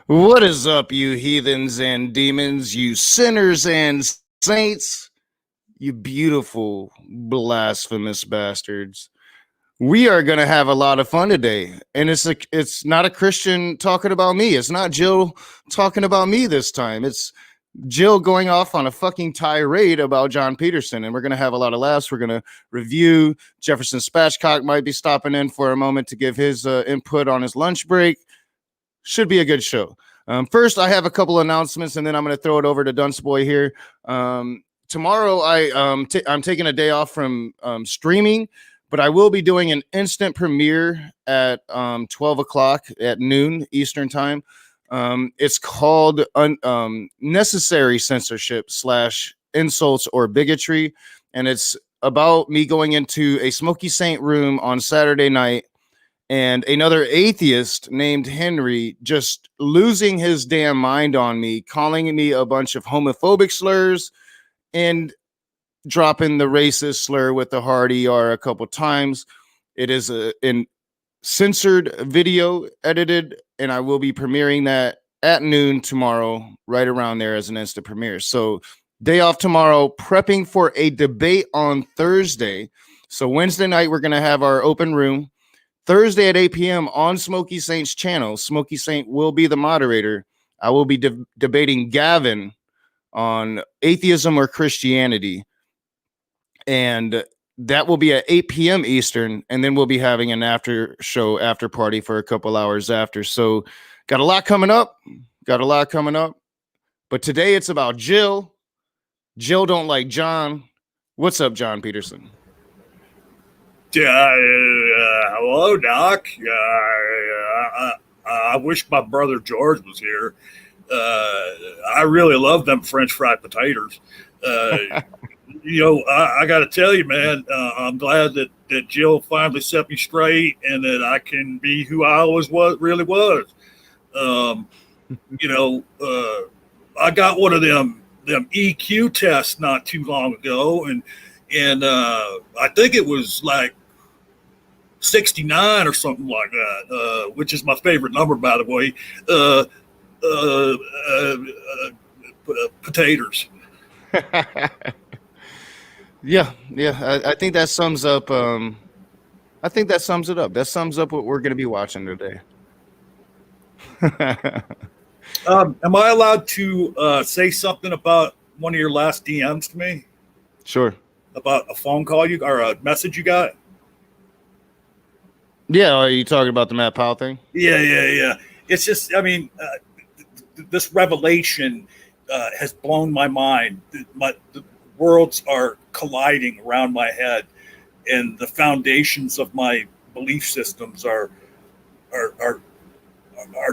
What is up, you heathens and demons, you sinners and saints, you beautiful, blasphemous bastards? We are going to have a lot of fun today, and it's not a Christian talking about me. It's not Jill talking about me this time. It's Jill going off on a fucking tirade about John Petersen, and we're going to have a lot of laughs. We're going to review. Jefferson Spatchcock might be stopping in for a moment to give his input on his lunch break. Should be a good show. First, I have a couple announcements, and then I'm going to throw it over to Dunceboy here. Tomorrow, I'm taking a day off from streaming, but I will be doing an instant premiere at 12 o'clock at noon Eastern time. It's called Necessary Censorship / Insults or Bigotry, and it's about me going into a Smoky Saint room on Saturday night and another atheist named Henry just losing his damn mind on me, calling me a bunch of homophobic slurs and dropping the racist slur with the hard ER a couple times. It is a censored video, edited, and I will be premiering that at noon tomorrow, right around there as an instant premiere. So day off tomorrow, prepping for a debate on Thursday. So Wednesday night, we're going to have our open room. Thursday at 8 p.m. on Smoky Saint's channel. Smoky Saint will be the moderator. I will be debating Gavin on atheism or Christianity. And that will be at 8 p.m. Eastern. And then we'll be having an after party for a couple hours after. So got a lot coming up. But today it's about Jill. Jill don't like John. What's up, John Petersen? Hello, Doc. I wish my brother George was here. I really love them French fried potatoes. I got to tell you, man, I'm glad that Jill finally set me straight and that I can be who I always really was. I got one of them EQ tests not too long ago, and I think it was like 69 or something like that, which is my favorite number, by the way. Potatoes. Yeah. I think that sums up. I think that sums it up. That sums up what we're going to be watching today. Am I allowed to say something about one of your last DMs to me? Sure. About a phone call or a message you got? Yeah, are you talking about the Matt Powell thing? Yeah. It's just, this revelation has blown my mind. The worlds are colliding around my head, and the foundations of my belief systems are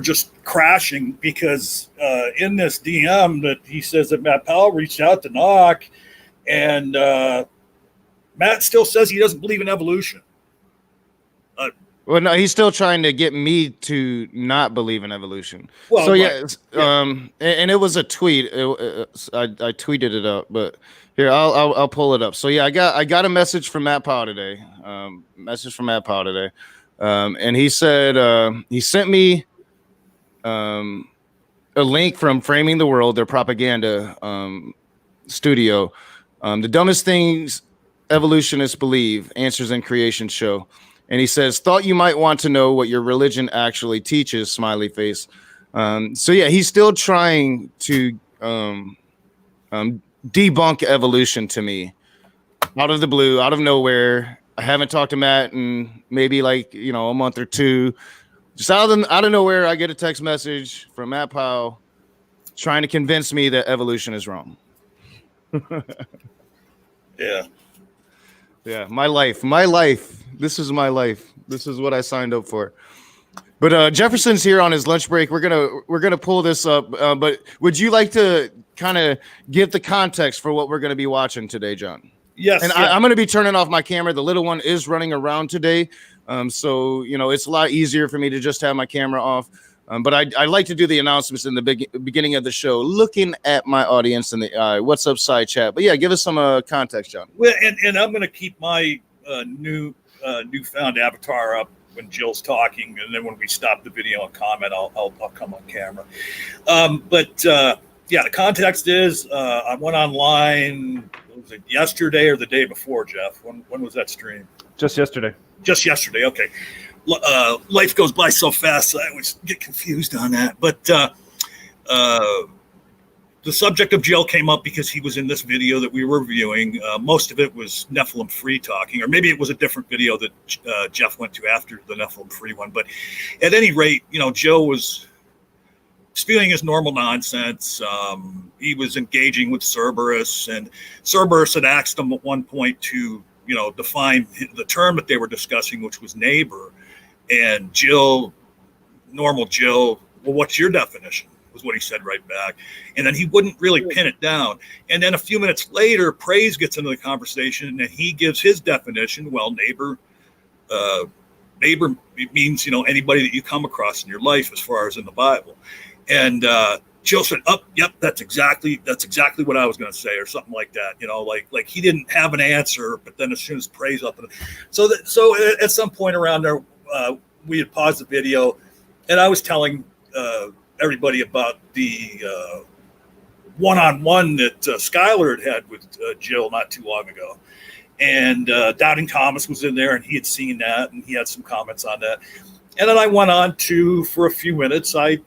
just crashing because in this DM that he says that Matt Powell reached out to knock, and Matt still says he doesn't believe in evolution. Well, no, he's still trying to get me to not believe in evolution. Well, So right. yeah, and it was a tweet. I tweeted it up, but here I'll pull it up. So yeah, I got a message from Matt Powell today. And he said he sent me um a link from Framing the World, their propaganda studio. The dumbest things evolutionists believe, answers in creation show. And he says, thought you might want to know what your religion actually teaches, smiley face. So yeah, he's still trying to debunk evolution to me out of the blue, out of nowhere. I haven't talked to Matt in maybe like, a month or two. Just out of nowhere, I get a text message from Matt Powell trying to convince me that evolution is wrong. Yeah. Yeah, my life. This is my life. This is what I signed up for. But Jefferson's here on his lunch break. We're gonna pull this up. But would you like to kind of give the context for what we're gonna be watching today, John? Yes. And I'm gonna be turning off my camera. The little one is running around today, so it's a lot easier for me to just have my camera off. But I like to do the announcements in the beginning of the show, looking at my audience in the eye. What's up, side chat? But yeah, give us some context, John. Well, and I'm going to keep my newfound avatar up when Jill's talking, and then when we stop the video and comment, I'll come on camera. Yeah, the context is I went online. Was it yesterday or the day before, Jeff? When was that stream? Just yesterday. Just yesterday. Okay. Life goes by so fast, so I always get confused on that. But the subject of Jill came up because he was in this video that we were viewing. Most of it was Nephilim free talking, or maybe it was a different video that Jeff went to after the Nephilim free one. But at any rate, Joe was spewing his normal nonsense. He was engaging with Cerberus, and Cerberus had asked him at one point to define the term that they were discussing, which was neighbor. And normal Jill, well, what's your definition? Was what he said right back. And then he wouldn't really pin it down. And then a few minutes later, Praise gets into the conversation and he gives his definition. Well, neighbor means, anybody that you come across in your life as far as in the Bible. And Jill said, yep, that's exactly what I was going to say, or something like that. Like he didn't have an answer, but then as soon as Praise up. So at some point around there, we had paused the video, and I was telling everybody about the one-on-one that Skylar had with Jill not too long ago. And Doubting Thomas was in there, and he had seen that, and he had some comments on that. And then I went on to, for a few minutes, I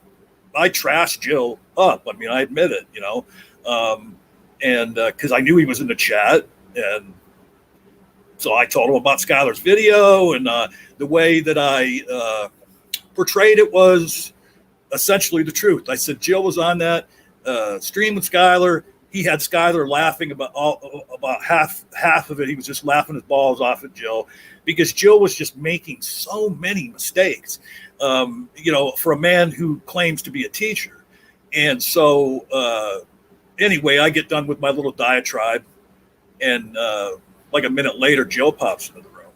trashed Jill up. I mean, I admit it, and because I knew he was in the chat, and so I told him about Skylar's video, and the way that I portrayed it was essentially the truth. I said Jill was on that stream with Skylar. He had Skylar laughing about half of it. He was just laughing his balls off at Jill because Jill was just making so many mistakes, for a man who claims to be a teacher. And so anyway, I get done with my little diatribe, and like a minute later, Jill pops into the room.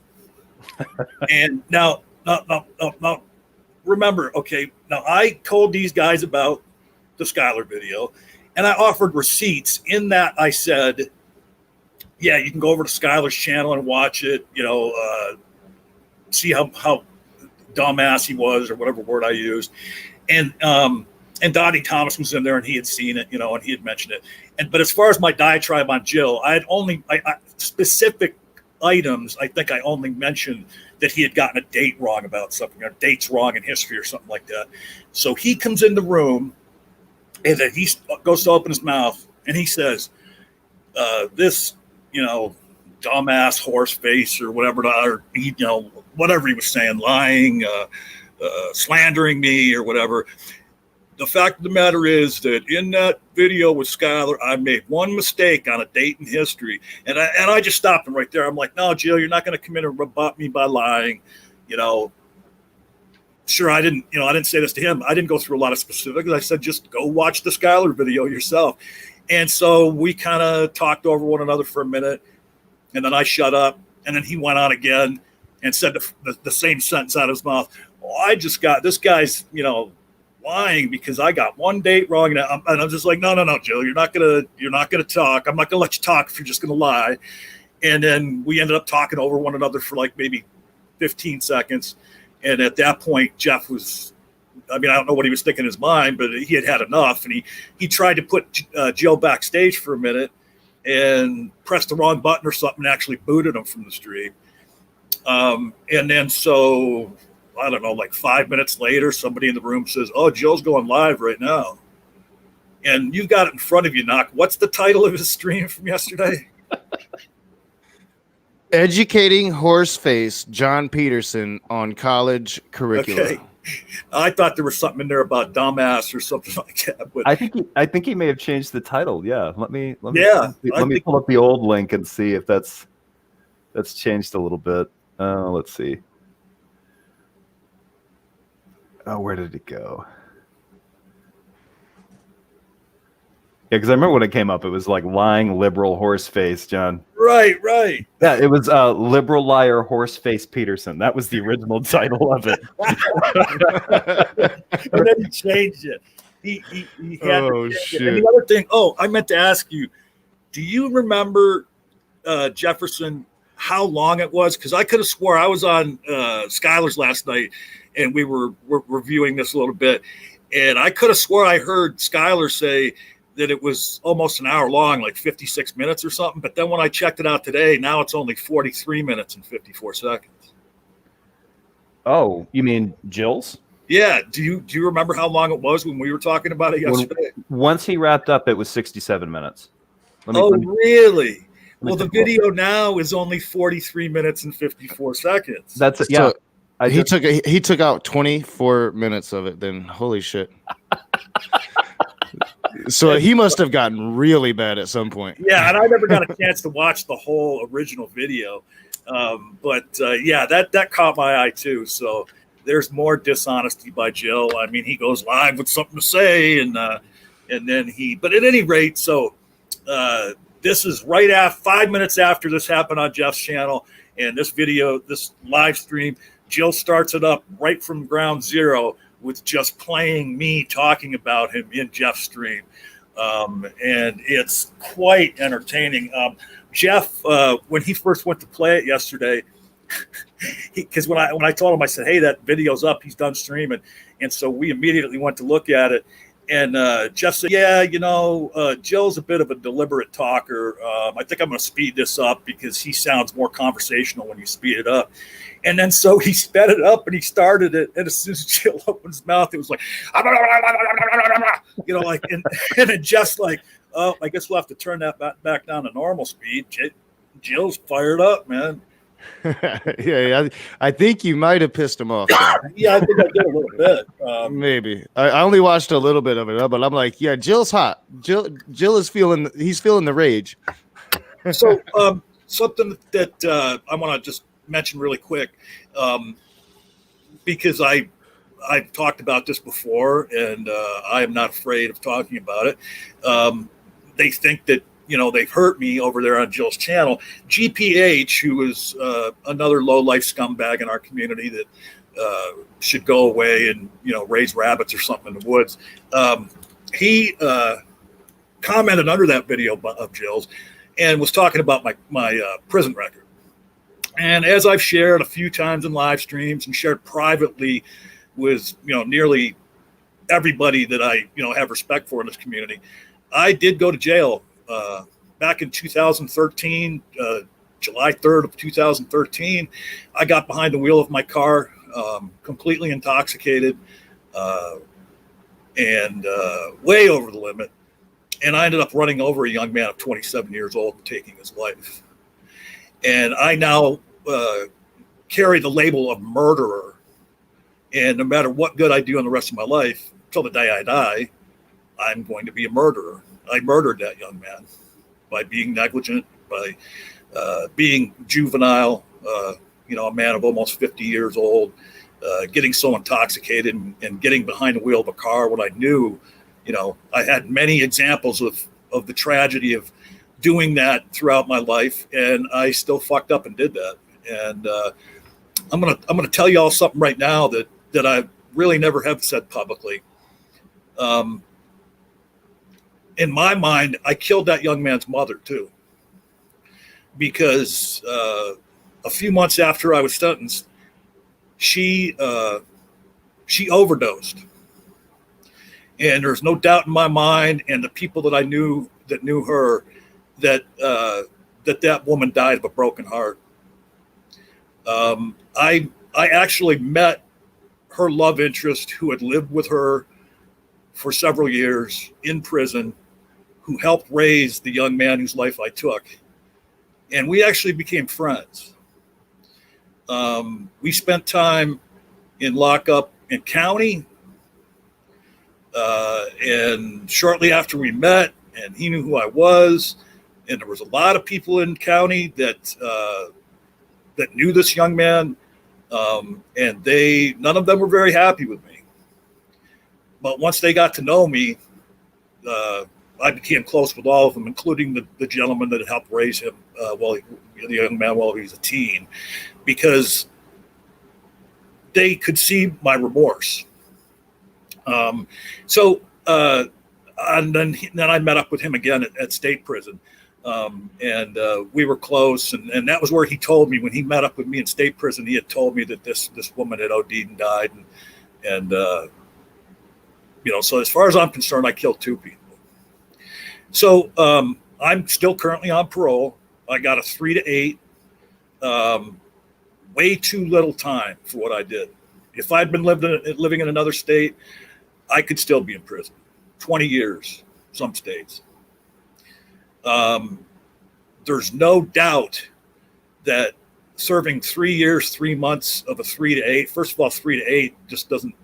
And now, remember, okay, now I told these guys about the Skylar video, and I offered receipts. In that, I said, yeah, you can go over to Skylar's channel and watch it, see how dumbass he was, or whatever word I used. And Dottie Thomas was in there, and he had seen it, and he had mentioned it. But as far as my diatribe on Jill, I had only specific items. I think I only mentioned that he had gotten a date wrong about something, or dates wrong in history or something like that. So he comes in the room, and then he goes to open his mouth, and he says, this, dumbass horse face or whatever, or, whatever he was saying, lying, slandering me or whatever. The fact of the matter is that in that video with Skylar, I made one mistake on a date in history, and I just stopped him right there. I'm like, no, Jill, you're not going to come in and rebut me by lying. Sure, I didn't say this to him. I didn't go through a lot of specifics. I said, just go watch the Skylar video yourself. And so we kind of talked over one another for a minute, and then I shut up, and then he went on again. and said the same sentence out of his mouth. Well, I just got this guy's, lying because I got one date wrong, and I'm just like, no, Jill, you're not gonna talk. I'm not gonna let you talk if you're just gonna lie. And then we ended up talking over one another for like maybe 15 seconds, and at that point, Jeff was. I mean, I don't know what he was thinking in his mind, but he had enough, and he tried to put Jill backstage for a minute and pressed the wrong button or something and actually booted him from the stream. And then so, I don't know, like 5 minutes later, somebody in the room says, "Oh, Jill's going live right now." And you've got it in front of you, Knock. What's the title of his stream from yesterday? Educating Horseface John Petersen on college curricula. Okay. I thought there was something in there about dumbass or something like that. But I think he may have changed the title. Yeah. Let me pull up the old link and see if that's changed a little bit. Let's see. Oh, where did it go? Yeah, because I remember when it came up, it was like lying liberal horse face, John. Right. Yeah, it was liberal liar horse face Petersen. That was the original title of it. And then he changed it. He had shit. And the other thing, I meant to ask you, do you remember Jefferson, how long it was? Because I could have swore I was on Skylar's last night, and we were reviewing this a little bit, and I could have swore I heard Skylar say that it was almost an hour long, like 56 minutes or something. But then when I checked it out today, now it's only 43 minutes and 54 seconds. Oh, you mean Jill's? Yeah. Do you remember how long it was when we were talking about it yesterday? Once he wrapped up, it was 67 minutes. Really? Well, the video now is only 43 minutes and 54 seconds. That's it. Yeah. So he took out 24 minutes of it. Then holy shit. So he must have gotten really bad at some point. Yeah, and I never got a chance to watch the whole original video. But that caught my eye too. So there's more dishonesty by Jill. I mean, he goes live with something to say, and then but at any rate, so this is right after 5 minutes after this happened on Jeff's channel, and this live stream, Jill starts it up right from ground zero with just playing me talking about him in Jeff's stream. And it's quite entertaining. Jeff, when he first went to play it yesterday, because when I told him, I said, "Hey, that video's up. He's done streaming," and so we immediately went to look at it. And Jeff said, "Yeah, Jill's a bit of a deliberate talker. I think I'm going to speed this up because he sounds more conversational when you speed it up." And then so he sped it up and he started it. And as soon as Jill opened his mouth, it was like, and then Jeff's like, "Oh, I guess we'll have to turn that back down to normal speed." Jill's fired up, man. Yeah, I think you might have pissed him off. Yeah, I think I did a little bit. Maybe I only watched a little bit of it, but I'm like, yeah, Jill's hot. Jill is feeling the rage. So something that I want to just mention really quick, because I've talked about this before, and I am not afraid of talking about it. They think that they've hurt me over there on Jill's channel. GPH, who is another low-life scumbag in our community that should go away and, raise rabbits or something in the woods. He commented under that video of Jill's and was talking about my prison record. And as I've shared a few times in live streams and shared privately with, nearly everybody that I, have respect for in this community, I did go to jail back in 2013, July 3rd of 2013. I got behind the wheel of my car, completely intoxicated and way over the limit. And I ended up running over a young man of 27 years old and taking his life. And I now carry the label of murderer. And no matter what good I do in the rest of my life, till the day I die, I'm going to be a murderer. I murdered that young man by being negligent, by being juvenile, a man of almost 50 years old, getting so intoxicated and getting behind the wheel of a car when I knew, I had many examples of the tragedy of doing that throughout my life, and I still fucked up and did that. And I'm gonna tell you all something right now that I really never have said publicly. In my mind, I killed that young man's mother too, because a few months after I was sentenced, she overdosed, and there's no doubt in my mind, and the people that I knew that knew her, that that woman died of a broken heart. I actually met her love interest, who had lived with her for several years in prison, who helped raise the young man whose life I took. And we actually became friends. We spent time in lockup in county. And shortly after we met, and he knew who I was, and there was a lot of people in county that knew this young man, and none of them were very happy with me. But once they got to know me, I became close with all of them, including the gentleman that helped raise him, the young man while he was a teen, because they could see my remorse. And then I met up with him again at state prison, and we were close, and that was where he told me, when he met up with me in state prison, he had told me that this woman had OD'd and died, and so as far as I'm concerned, I killed two people. So I'm still currently on parole. I got a 3 to 8, way too little time for what I did. If I'd been living in another state, I could still be in prison. 20 years, some states. There's no doubt that serving 3 years, 3 months of a 3 to 8, first of all, 3 to 8 just doesn't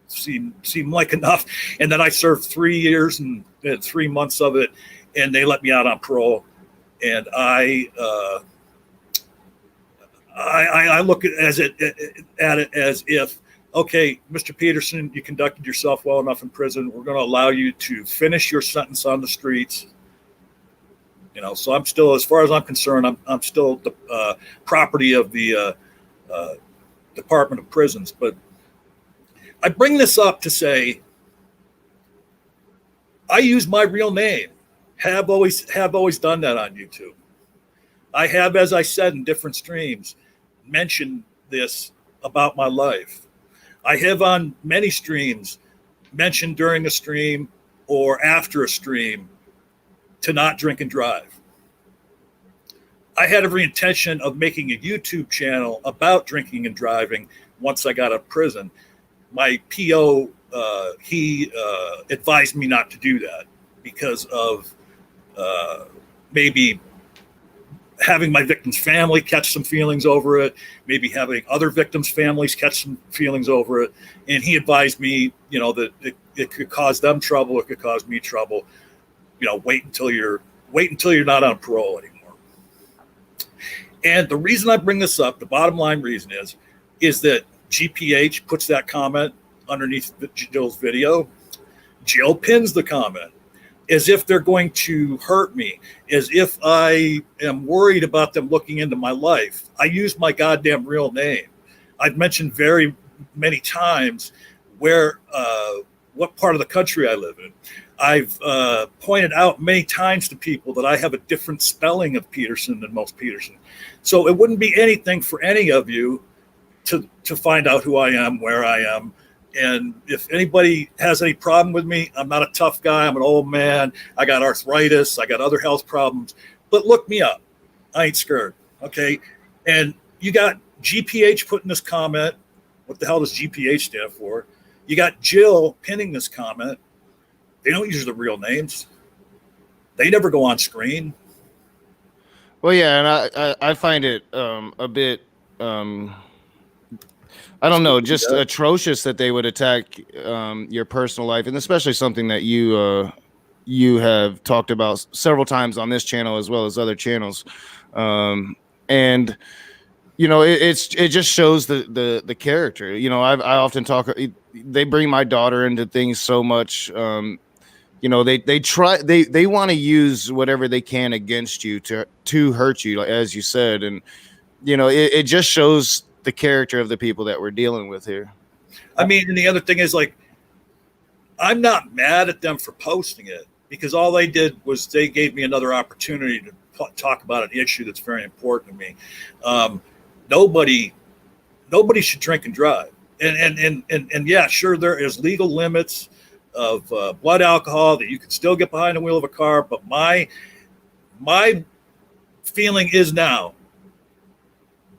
seem like enough. And then I served 3 years and 3 months of it, and they let me out on parole. And I look at it as if, okay, Mr. Petersen, you conducted yourself well enough in prison. We're going to allow you to finish your sentence on the streets. So I'm still, as far as I'm concerned, I'm still the property of the Department of Prisons. But I bring this up to say, I use my real name. Have always done that on YouTube. I have, as I said in different streams, mentioned this about my life. I have on many streams mentioned during a stream or after a stream to not drink and drive. I had every intention of making a YouTube channel about drinking and driving once I got out of prison. My PO, he advised me not to do that because of maybe having my victim's family catch some feelings over it, maybe having other victims' families catch some feelings over it. And he advised me, that it could cause them trouble, it could cause me trouble. Wait until you're not on parole anymore. And the reason I bring this up, the bottom line reason is that GPH puts that comment underneath Jill's video. Jill pins the comment as if they're going to hurt me, as if I am worried about them looking into my life. I use my goddamn real name. I've mentioned very many times what part of the country I live in. I've pointed out many times to people that I have a different spelling of Petersen than most Petersen. So it wouldn't be anything for any of you to find out who I am, where I am. And if anybody has any problem with me, I'm not a tough guy. I'm an old man. I got arthritis. I got other health problems. But look me up. I ain't scared. Okay. And you got GPH putting this comment. What the hell does GPH stand for? You got Jill pinning this comment. They don't use the real names. They never go on screen. Well, yeah, and I find it a bit I don't know, just atrocious that they would attack your personal life, and especially something that you have talked about several times on this channel as well as other channels, and it just shows the character. I often talk. They bring my daughter into things so much. They want to use whatever they can against you to hurt you, as you said, and it just shows the character of the people that we're dealing with here. I mean, and the other thing is, like, I'm not mad at them for posting it, because all they did was they gave me another opportunity to talk about an issue that's very important to me. Nobody should drink and drive. And yeah, sure, there is legal limits of blood alcohol that you can still get behind the wheel of a car. But my feeling is now,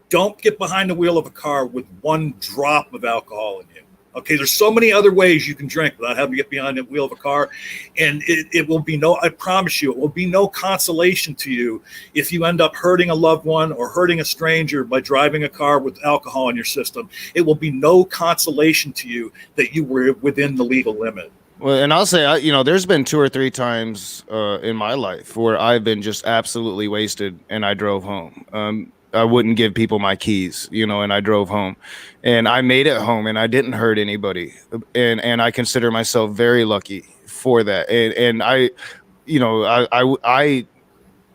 don't get behind the wheel of a car with 1 drop of alcohol in you. Okay, there's so many other ways you can drink without having to get behind the wheel of a car. And it will be I promise you, it will be no consolation to you if you end up hurting a loved one or hurting a stranger by driving a car with alcohol in your system. It will be no consolation to you that you were within the legal limit. Well, and I'll say, there's been 2 or 3 times in my life where I've been just absolutely wasted and I drove home. I wouldn't give people my keys, and I drove home, and I made it home, and I didn't hurt anybody, and I consider myself very lucky for that. And I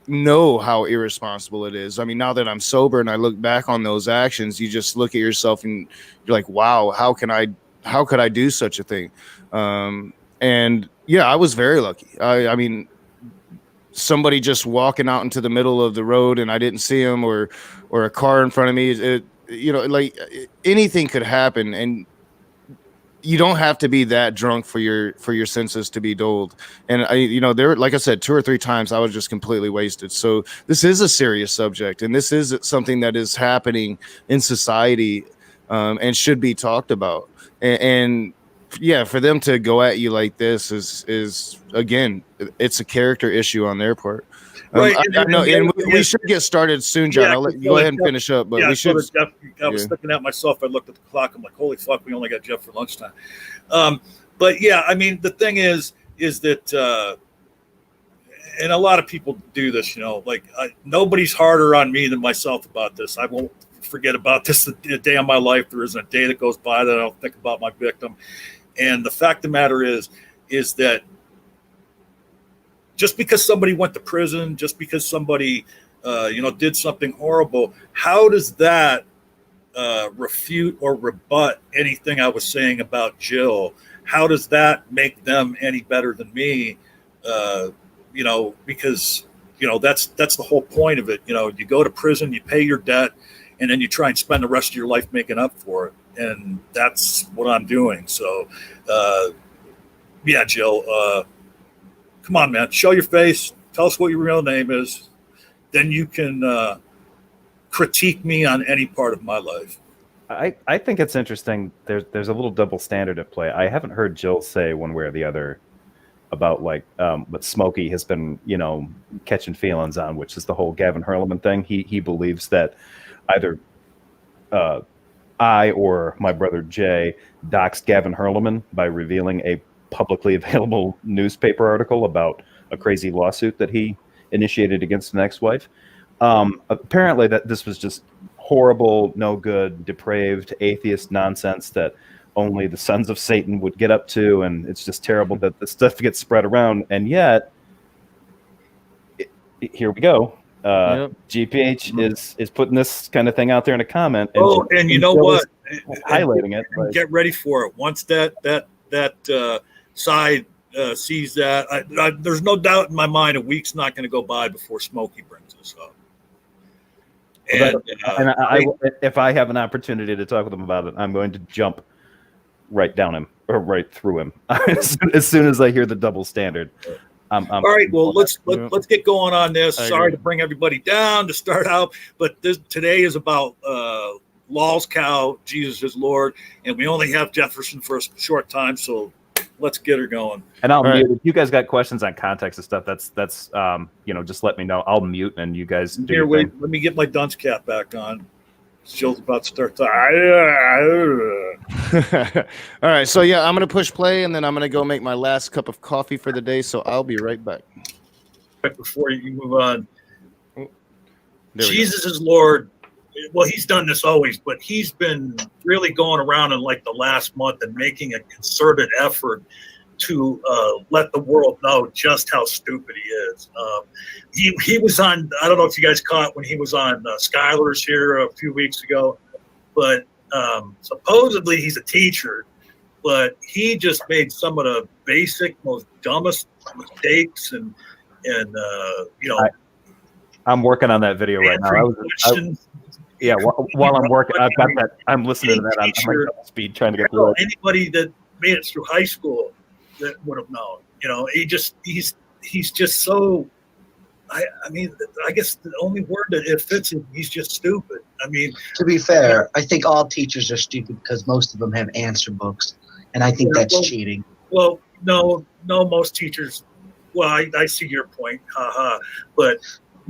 know how irresponsible it is. I mean, now that I'm sober and I look back on those actions, you just look at yourself and you're like, wow, how could I do such a thing? And yeah, I was very lucky. I mean, somebody just walking out into the middle of the road and I didn't see him, or a car in front of me, like anything could happen, and you don't have to be that drunk for your senses to be dulled. And there, like I said, 2 or 3 times I was just completely wasted. So this is a serious subject, and this is something that is happening in society, and should be talked about. And yeah, for them to go at you like this is again, it's a character issue on their part. Right. I know, and we should get started soon, John. I'll let you go ahead and finish up, but we should. I was looking at myself. I looked at the clock. I'm like, holy fuck, we only got Jeff for lunchtime. But yeah, I mean, the thing is that, and a lot of people do this, like nobody's harder on me than myself about this. I won't forget about this a day of my life. There isn't a day that goes by that I don't think about my victim. And the fact of the matter is that just because somebody went to prison, just because somebody, did something horrible, how does that refute or rebut anything I was saying about Jill? How does that make them any better than me? Because, that's the whole point of it. You go to prison, you pay your debt, and then you try and spend the rest of your life making up for it. And that's what I'm doing. So, yeah, Jill, come on, man, show your face. Tell us what your real name is. Then you can critique me on any part of my life. I think it's interesting. There's a little double standard at play. I haven't heard Jill say one way or the other about what Smokey has been, catching feelings on, which is the whole Gavin Hurlman thing. He believes that either I or my brother Jay doxed Gavin Hurlman by revealing a publicly available newspaper article about a crazy lawsuit that he initiated against an ex-wife. Apparently that this was just horrible, no good, depraved, atheist nonsense that only the sons of Satan would get up to, and it's just terrible that the stuff gets spread around. And yet, here we go. Yep. GPH is putting this kind of thing out there in a comment. And you know what? Highlighting it. But get ready for it. Once that side sees that, there's no doubt in my mind a week's not going to go by before Smokey brings this up. If I have an opportunity to talk with him about it, I'm going to jump right down him or right through him as soon as I hear the double standard. All right, well, let's get going on this. Sorry to bring everybody down to start out, but today is about Law's cow, Jesus is Lord, and we only have Jefferson for a short time, so let's get her going. And I'll mute. If you guys got questions on context and stuff, that's just let me know. I'll mute, and you guys do your thing. Let me get my dunce cap back on. Jill's about to start. All right, so yeah, I'm gonna push play, and then I'm gonna go make my last cup of coffee for the day. So I'll be right back. Before you move on, Jesus is Lord. Well, he's done this always, but he's been really going around in like the last month and making a concerted effort to let the world know just how stupid he is. He was on, I don't know if you guys caught when he was on Skylar's here a few weeks ago, but supposedly he's a teacher, but he just made some of the basic, most dumbest mistakes, and I'm working on that video right now. While I'm working, I've got that. I'm listening to that. I'm like double speed trying to get through it. Anybody that made it through high school that would have known. He's just so. I mean, I guess the only word that it fits is he's just stupid. I mean, to be fair, I think all teachers are stupid because most of them have answer books, and I think that's cheating. Well, no, most teachers. Well, I see your point, but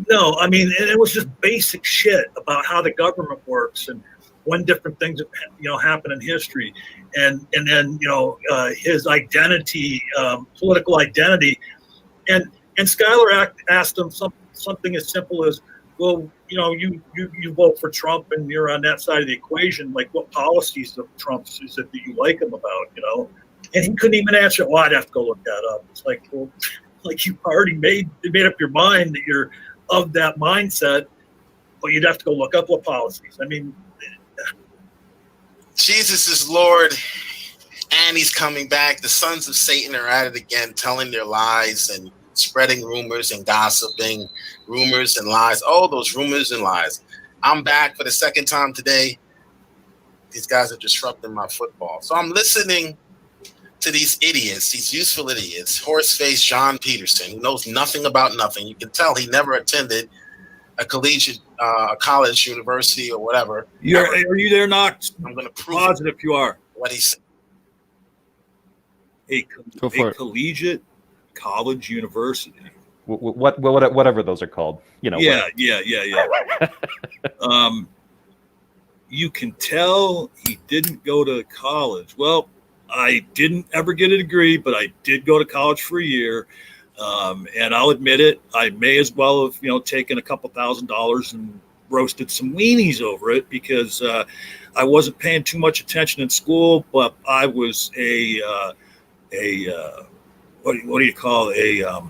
no, I mean, it was just basic shit about how the government works and when different things happen in history, and then his identity, political identity, and Schuyler asked him something as simple as, well, you vote for Trump and you're on that side of the equation. Like, what policies of Trump's is it that you like him about? And he couldn't even answer. Well, I'd have to go look that up. It's like, well, like you already made up your mind that you're of that mindset, but you'd have to go look up what policies. I mean, Jesus is Lord, and he's coming back. The sons of Satan are at it again, telling their lies and spreading rumors and gossiping, rumors and lies. Oh, those rumors and lies. I'm back for the second time today. These guys are disrupting my football. So I'm listening to these idiots, these useful idiots, horse-faced John Petersen, who knows nothing about nothing. You can tell he never attended a collegiate, college, university, or whatever. Are you there, Knox? I'm going to prove positive you are. What he said. A collegiate college university. Whatever those are called. Yeah. You can tell he didn't go to college. Well, I didn't ever get a degree, but I did go to college for a year. And I'll admit it, I may as well have, taken a couple $1,000s and roasted some weenies over it, because I wasn't paying too much attention in school, but I was what do you call a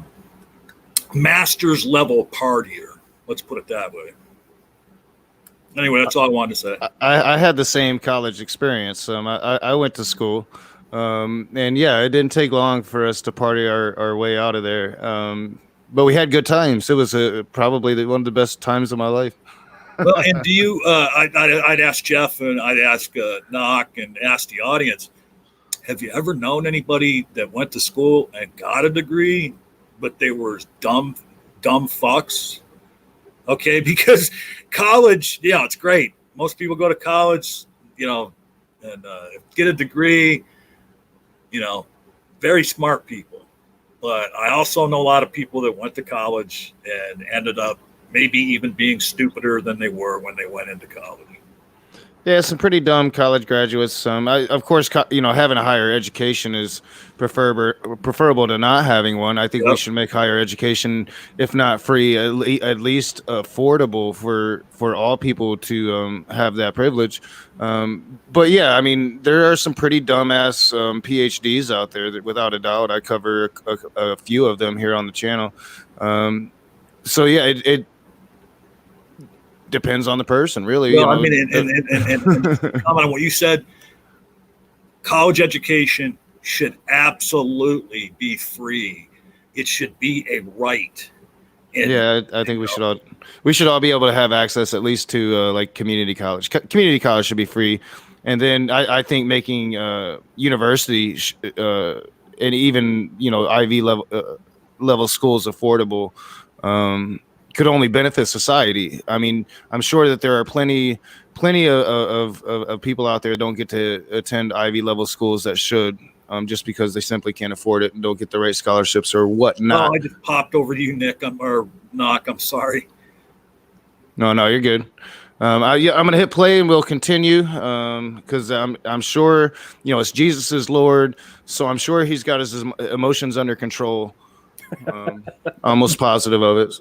master's level partier? Let's put it that way. Anyway, that's all I wanted to say. I had the same college experience. I went to school, and yeah, it didn't take long for us to party our way out of there. But we had good times. It was probably one of the best times of my life. Well, and do you? I'd ask Jeff, and I'd ask Knock, and ask the audience. Have you ever known anybody that went to school and got a degree, but they were dumb fucks? Okay, because college, it's great. Most people go to college, and get a degree, very smart people. But I also know a lot of people that went to college and ended up maybe even being stupider than they were when they went into college. Yeah, some pretty dumb college graduates. Of course, having a higher education is preferable to not having one. I think we should make higher education, if not free, at least affordable for all people to have that privilege. But yeah, I mean, there are some pretty dumbass PhDs out there that, without a doubt, I cover a few of them here on the channel. So yeah, it depends on the person, really. Well, I mean, and comment on what you said. College education should absolutely be free. It should be a right. And, yeah, I think we should all be able to have access at least to like community college. Community college should be free, and then I think making university and even Ivy level schools affordable could only benefit society. I mean, I'm sure that there are plenty of people out there that don't get to attend Ivy level schools that should, just because they simply can't afford it and don't get the right scholarships or whatnot. Oh, I just popped over to you, Nick. I'm sorry. No, you're good. I'm gonna hit play and we'll continue because I'm sure it's Jesus is Lord, so I'm sure he's got his emotions under control. Almost positive of it.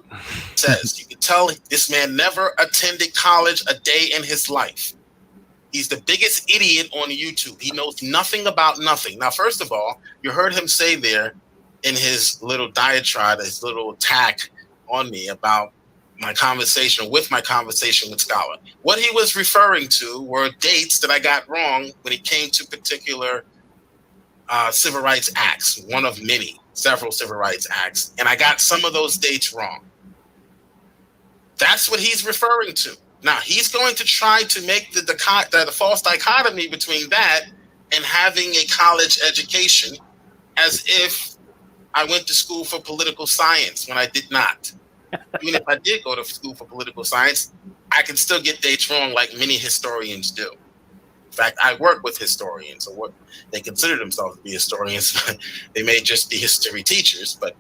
Says you can tell this man never attended college a day in his life. He's the biggest idiot on YouTube. He knows nothing about nothing. Now, first of all, you heard him say there in his little diatribe, his little attack on me about my conversation with Scholar. What he was referring to were dates that I got wrong when it came to particular civil rights acts, one of several civil rights acts, and I got some of those dates wrong. That's what he's referring to. Now, he's going to try to make the false dichotomy between that and having a college education as if I went to school for political science when I did not. Even if I did go to school for political science, I can still get dates wrong like many historians do. In fact, I work with historians, or what they consider themselves to be historians. They may just be history teachers, but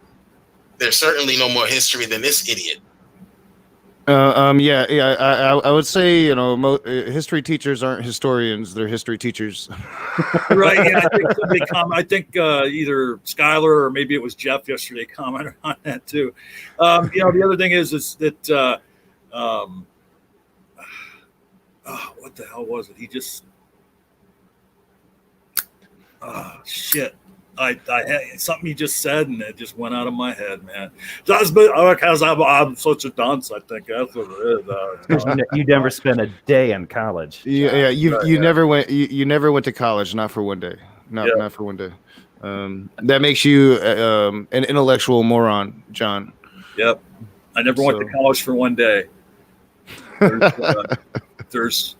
there's certainly no more history than this idiot. I would say, history teachers aren't historians; they're history teachers. Right. Yeah, I think either Skylar or maybe it was Jeff yesterday commented on that too. The other thing is that what the hell was it? He just shit. I had something you just said, and it just went out of my head, man. Because I'm such a dunce. I think that's what it is. You never spent a day in college. Yeah. You never went. You never went to college, not for one day. Not for one day. That makes you an intellectual moron, John. Yep. I never went to college for one day. There's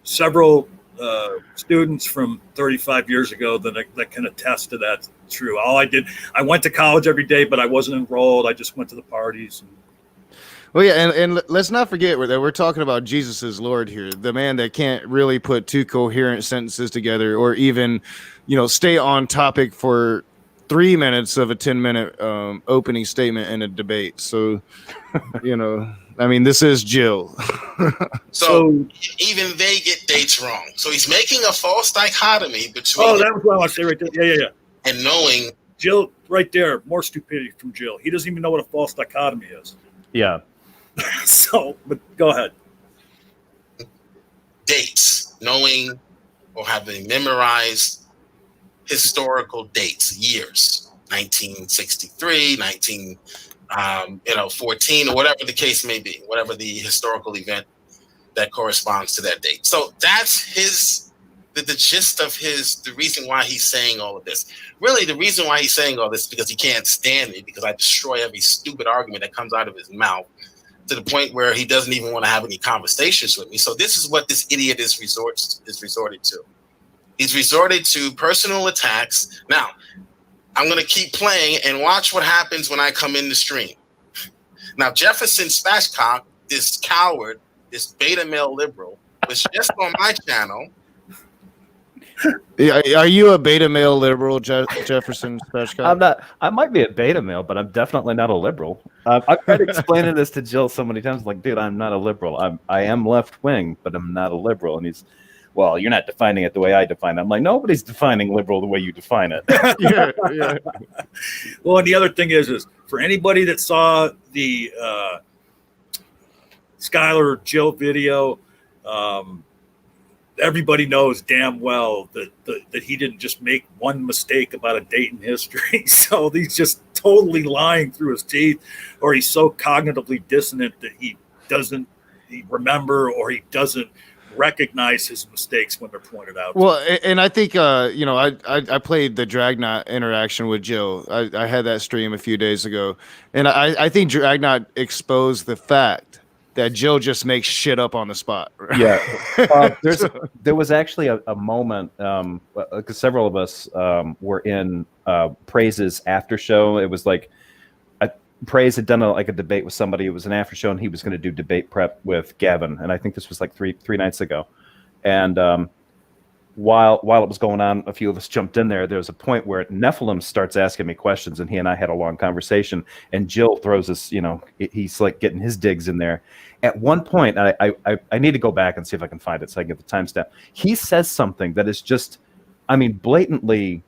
several students from 35 years ago that can attest to that. True. I went to college every day, but I wasn't enrolled. I just went to the parties. Well, yeah, and let's not forget that we're talking about Jesus as Lord here, the man that can't really put two coherent sentences together, or even, stay on topic for 3 minutes of a 10-minute opening statement in a debate. So, this is Jill. So even they get dates wrong. So he's making a false dichotomy between. Oh, that was what I want to say right there. Yeah. And knowing Jill, right there, more stupidity from Jill. He doesn't even know what a false dichotomy is. Yeah. But go ahead. Dates, knowing or having memorized historical dates, years, 1963, 14, or whatever the case may be, whatever the historical event that corresponds to that date. So that's the gist of the reason why he's saying all of this. Really, the reason why he's saying all this is because he can't stand me, because I destroy every stupid argument that comes out of his mouth, to the point where he doesn't even want to have any conversations with me. So this is what this idiot is resorted to. He's resorted to personal attacks. Now, I'm going to keep playing and watch what happens when I come in the stream. Now, Jefferson Spashcock, this coward, this beta male liberal, was just on my channel. Are you a beta male liberal, Jefferson Spashcock? I'm not. I might be a beta male, but I'm definitely not a liberal. I've tried explaining this to Jill so many times. Like, dude, I'm not a liberal. I am left wing, but I'm not a liberal. And he's, well, you're not defining it the way I define it. I'm like, nobody's defining liberal the way you define it. Yeah. Well, and the other thing is for anybody that saw the Skylar Jill video, everybody knows damn well that he didn't just make one mistake about a date in history. So he's just totally lying through his teeth, or he's so cognitively dissonant that he doesn't remember, or he doesn't recognize his mistakes when they're pointed out. Well, and I think I played the Dragnot interaction with Jill. I had that stream a few days ago, and I think Dragnot exposed the fact that Jill just makes shit up on the spot. Yeah. There was actually a moment, because several of us were in Praise's after show. It was like Praise had done a debate with somebody. It was an after show, and he was going to do debate prep with Gavin. And I think this was like three nights ago. And while it was going on, a few of us jumped in there. There was a point where Nephilim starts asking me questions, and he and I had a long conversation. And Jill throws us, he's like getting his digs in there. At one point, I need to go back and see if I can find it so I can get the timestamp. He says something that is just, blatantly.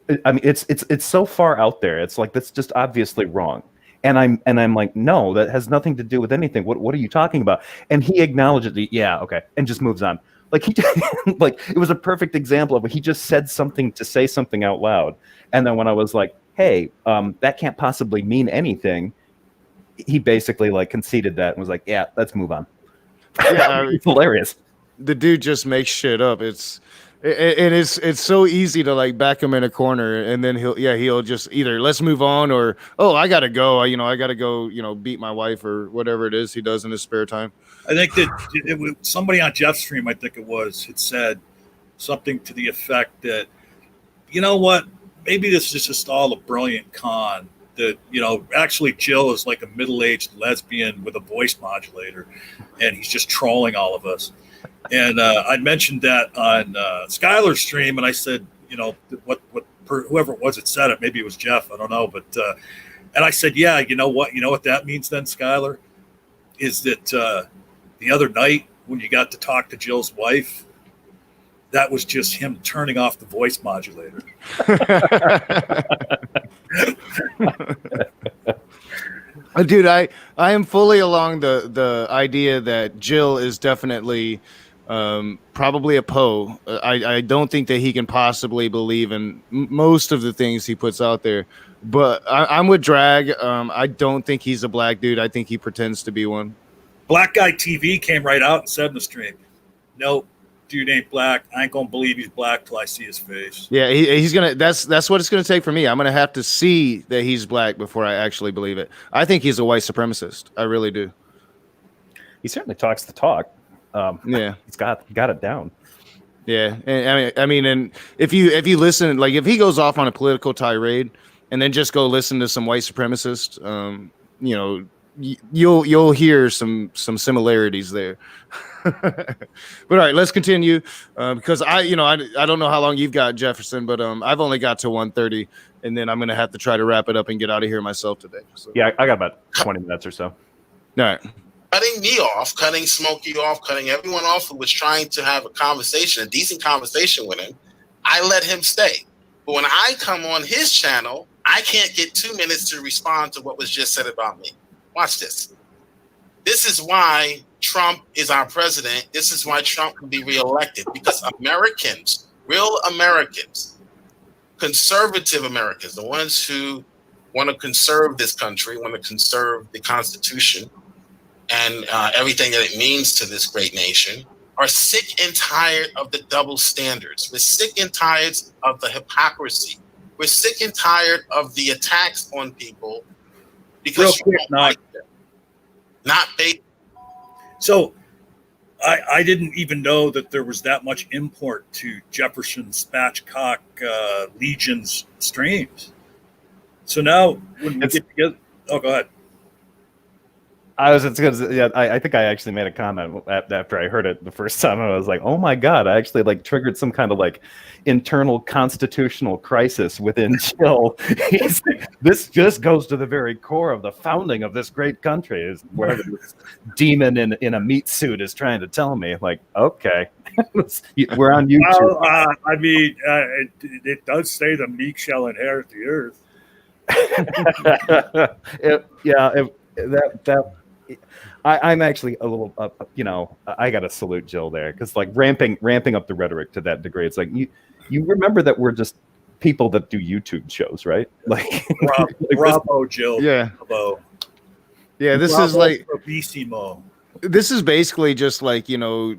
It's so far out there. It's like, that's just obviously wrong. And I'm like, no, that has nothing to do with anything. What are you talking about? And he acknowledged it. Yeah, okay, and just moves on. Like it was a perfect example of it. He just said something to say something out loud. And then when I was like, hey, that can't possibly mean anything, he basically like conceded that and was like, "Yeah, let's move on." Yeah, It's hilarious. the dude just makes shit up. It's so easy to like back him in a corner, and then he'll just either let's move on or I gotta go. I gotta go. Beat my wife or whatever it is he does in his spare time. I think that somebody on Jeff's stream, I think it was, had said something to the effect that, you know what, maybe this is just all a brilliant con. That actually Jill is like a middle-aged lesbian with a voice modulator, and he's just trolling all of us. And I mentioned that on Skylar's stream, and I said, whoever it was that said it, maybe it was Jeff, I don't know, but and I said, yeah, you know what that means then, Skylar, is that the other night when you got to talk to Jill's wife, that was just him turning off the voice modulator. Dude, I am fully along the idea that Jill is definitely probably a Poe. I don't think that he can possibly believe in most of the things he puts out there. But I'm with Drag. I don't think he's a black dude. I think he pretends to be one. Black Guy TV came right out and said in the stream, nope, dude ain't black. I ain't gonna believe he's black till I see his face. Yeah, he's gonna. That's what it's gonna take for me. I'm gonna have to see that he's black before I actually believe it. I think he's a white supremacist. I really do. He certainly talks the talk. Yeah, he's got it down. Yeah, and I mean, and if you listen, like if he goes off on a political tirade, and then just go listen to some white supremacists, you'll hear some similarities there. But all right, let's continue because I don't know how long you've got, Jefferson, but I've only got to 1:30, and then I'm gonna have to try to wrap it up and get out of here myself today. So. Yeah, I got about 20 minutes or so. All right. Cutting me off, cutting Smokey off, cutting everyone off who was trying to have a decent conversation with him, I let him stay. But when I come on his channel, I can't get 2 minutes to respond to what was just said about me. Watch this. This is why Trump is our president. This is why Trump can be reelected, because Americans, real Americans, conservative Americans, the ones who want to conserve this country, want to conserve the Constitution and everything that it means to this great nation, are sick and tired of the double standards. We're sick and tired of the hypocrisy. We're sick and tired of the attacks on people because you don't like them. Not based. So I didn't even know that there was that much import to Jefferson Spatchcock Legion's streams. So now when we get together, go ahead. I think I actually made a comment after I heard it the first time. I was like, "Oh my god!" I actually like triggered some kind of like internal constitutional crisis within Jill. This just goes to the very core of the founding of this great country. Is where this demon in a meat suit is trying to tell me, like, okay, we're on YouTube. Well, I mean, it does say the meek shall inherit the earth. I'm actually a little, I got to salute Jill there because like ramping up the rhetoric to that degree. It's like you remember that we're just people that do YouTube shows, right? Like, bravo, Jill. Yeah, bravo. Yeah, this bravo is like bravissimo. This is basically just like the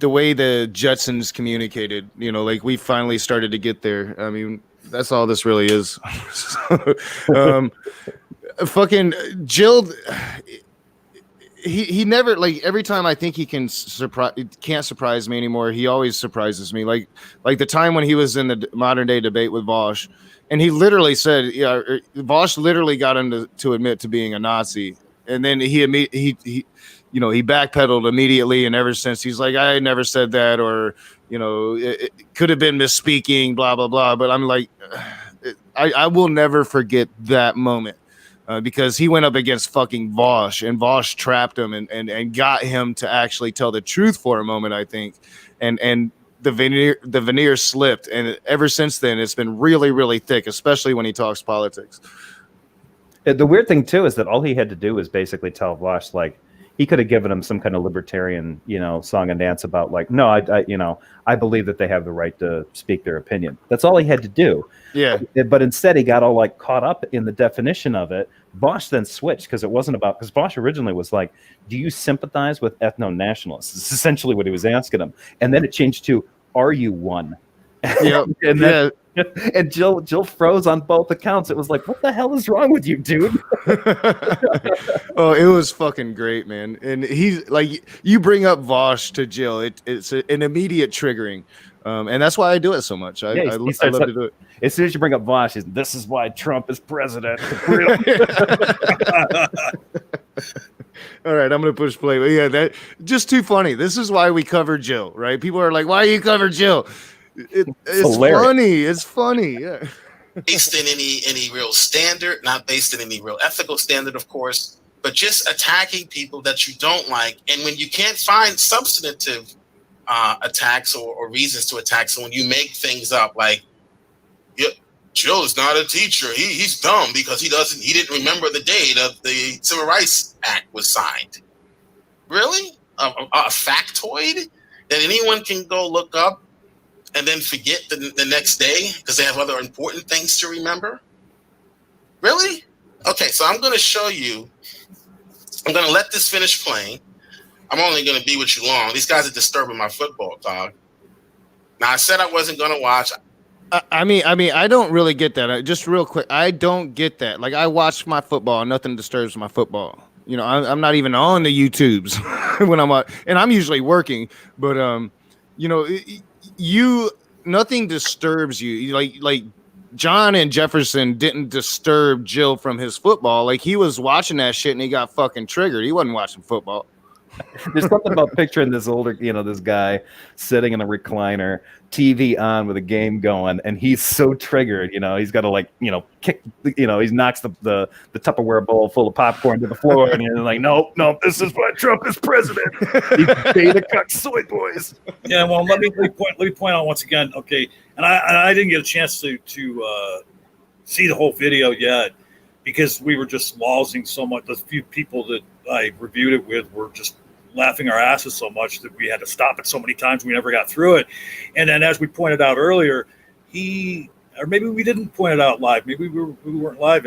way the Jetsons communicated. Like we finally started to get there. I mean, that's all this really is. Fucking Jill. He never, like, every time I think he can't surprise me anymore, he always surprises me. Like the time when he was in the modern day debate with Vosh, and he literally said, Vosh literally got him to admit to being a Nazi, and then he backpedaled immediately, and ever since he's like, I never said that, or it could have been misspeaking, blah blah blah. But I'm like, I will never forget that moment. Because he went up against fucking Vosh, and Vosh trapped him and got him to actually tell the truth for a moment, I think. And the veneer slipped. And ever since then, it's been really, really thick, especially when he talks politics. The weird thing, too, is that all he had to do was basically tell Vosh, like, he could have given him some kind of libertarian, song and dance about like, no, I believe that they have the right to speak their opinion. That's all he had to do. Yeah. But instead he got all like caught up in the definition of it. Bosch then switched because Bosch originally was like, do you sympathize with ethno-nationalists? It's essentially what he was asking him. And then it changed to, are you one? Yep. And Jill froze on both accounts. It was like, what the hell is wrong with you, dude? Oh, it was fucking great, man. And he's like, you bring up Vosh to Jill, it's an immediate triggering, and that's why I do it so much. I love to do it. As soon as you bring up Vosh, this is why Trump is president. All right, I'm gonna push play. But yeah, that just too funny. This is why we cover Jill, right? People are like, why you cover Jill? It's funny. It's funny. Yeah. Based in any real standard, not based in any real ethical standard, of course, but just attacking people that you don't like. And when you can't find substantive attacks or reasons to attack someone, you make things up like, yeah, Jill is not a teacher. He's dumb because he didn't remember the date of the Civil Rights Act was signed. Really? A factoid that anyone can go look up and then forget the next day because they have other important things to remember? Really? Okay, so I'm going to show you. I'm going to let this finish playing. I'm only going to be with you long. These guys are disturbing my football, dog. Now, I said I wasn't going to watch. I mean, I don't really get that. Just real quick, I don't get that. Like, I watch my football, and nothing disturbs my football. I'm not even on the YouTubes when I'm out, and I'm usually working. But nothing disturbs you. Like John and Jefferson didn't disturb Jill from his football. Like, he was watching that shit and he got fucking triggered. He wasn't watching football. There's something about picturing this older, this guy sitting in a recliner, TV on with a game going, and he's so triggered, he's got to kick, he knocks the Tupperware bowl full of popcorn to the floor, and he's like, no, this is why Trump is president. These beta cuck soy boys. Yeah, well, let me point out once again, okay, and I didn't get a chance to see the whole video yet because we were just lousing so much. The few people that I reviewed it with were just laughing our asses so much that we had to stop it so many times we never got through it. And then, as we pointed out earlier, or maybe we didn't point it out live. Maybe we weren't live.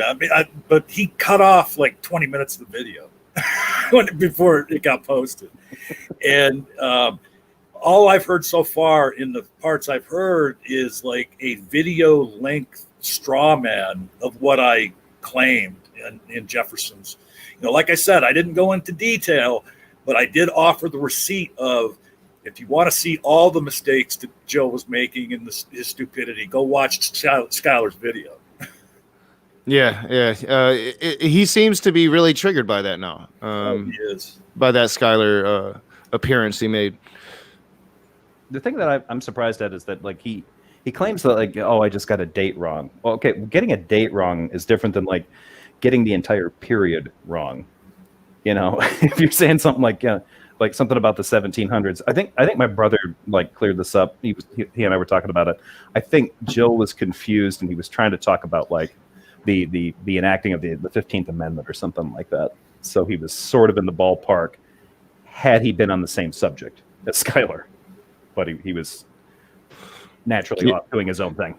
But he cut off like 20 minutes of the video before it got posted. And all I've heard so far in the parts I've heard is like a video length straw man of what I claimed in Jefferson's. Like I said, I didn't go into detail, but I did offer the receipt of, if you want to see all the mistakes that Jill was making in his stupidity, go watch Skylar's video. Yeah. He seems to be really triggered by that now. He is. By that Skylar appearance he made. The thing that I'm surprised at is that like he claims that like, oh, I just got a date wrong. Well, okay, getting a date wrong is different than like getting the entire period wrong. If you're saying something like something about the 1700s, I think my brother like cleared this up. He and I were talking about it. I think Jill was confused and he was trying to talk about like the enacting of the 15th Amendment or something like that. So he was sort of in the ballpark had he been on the same subject as Skylar, but he was naturally off doing his own thing.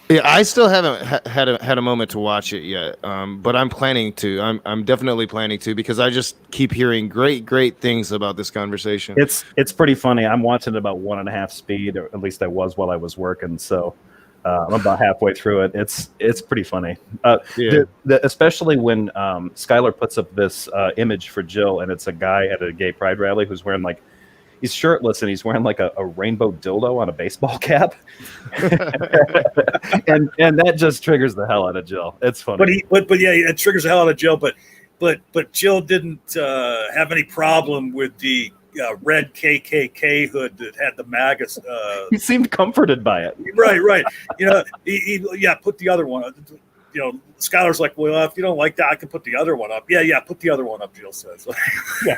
Yeah, I still haven't had a moment to watch it yet, but I'm planning to. I'm definitely planning to because I just keep hearing great things about this conversation. It's pretty funny. I'm watching it about 1.5 speed, or at least I was while I was working. So I'm about halfway through it. It's pretty funny. Especially when Skylar puts up this image for Jill, and it's a guy at a gay pride rally who's wearing like. He's shirtless and he's wearing like a rainbow dildo on a baseball cap, and that just triggers the hell out of Jill. It's funny, but yeah, it triggers the hell out of Jill. But Jill didn't have any problem with the red KKK hood that had the MAGA. He seemed comforted by it. Right. He put the other one. Skylar's like, well, if you don't like that, I can put the other one up. Yeah, put the other one up, Jill says. Yeah.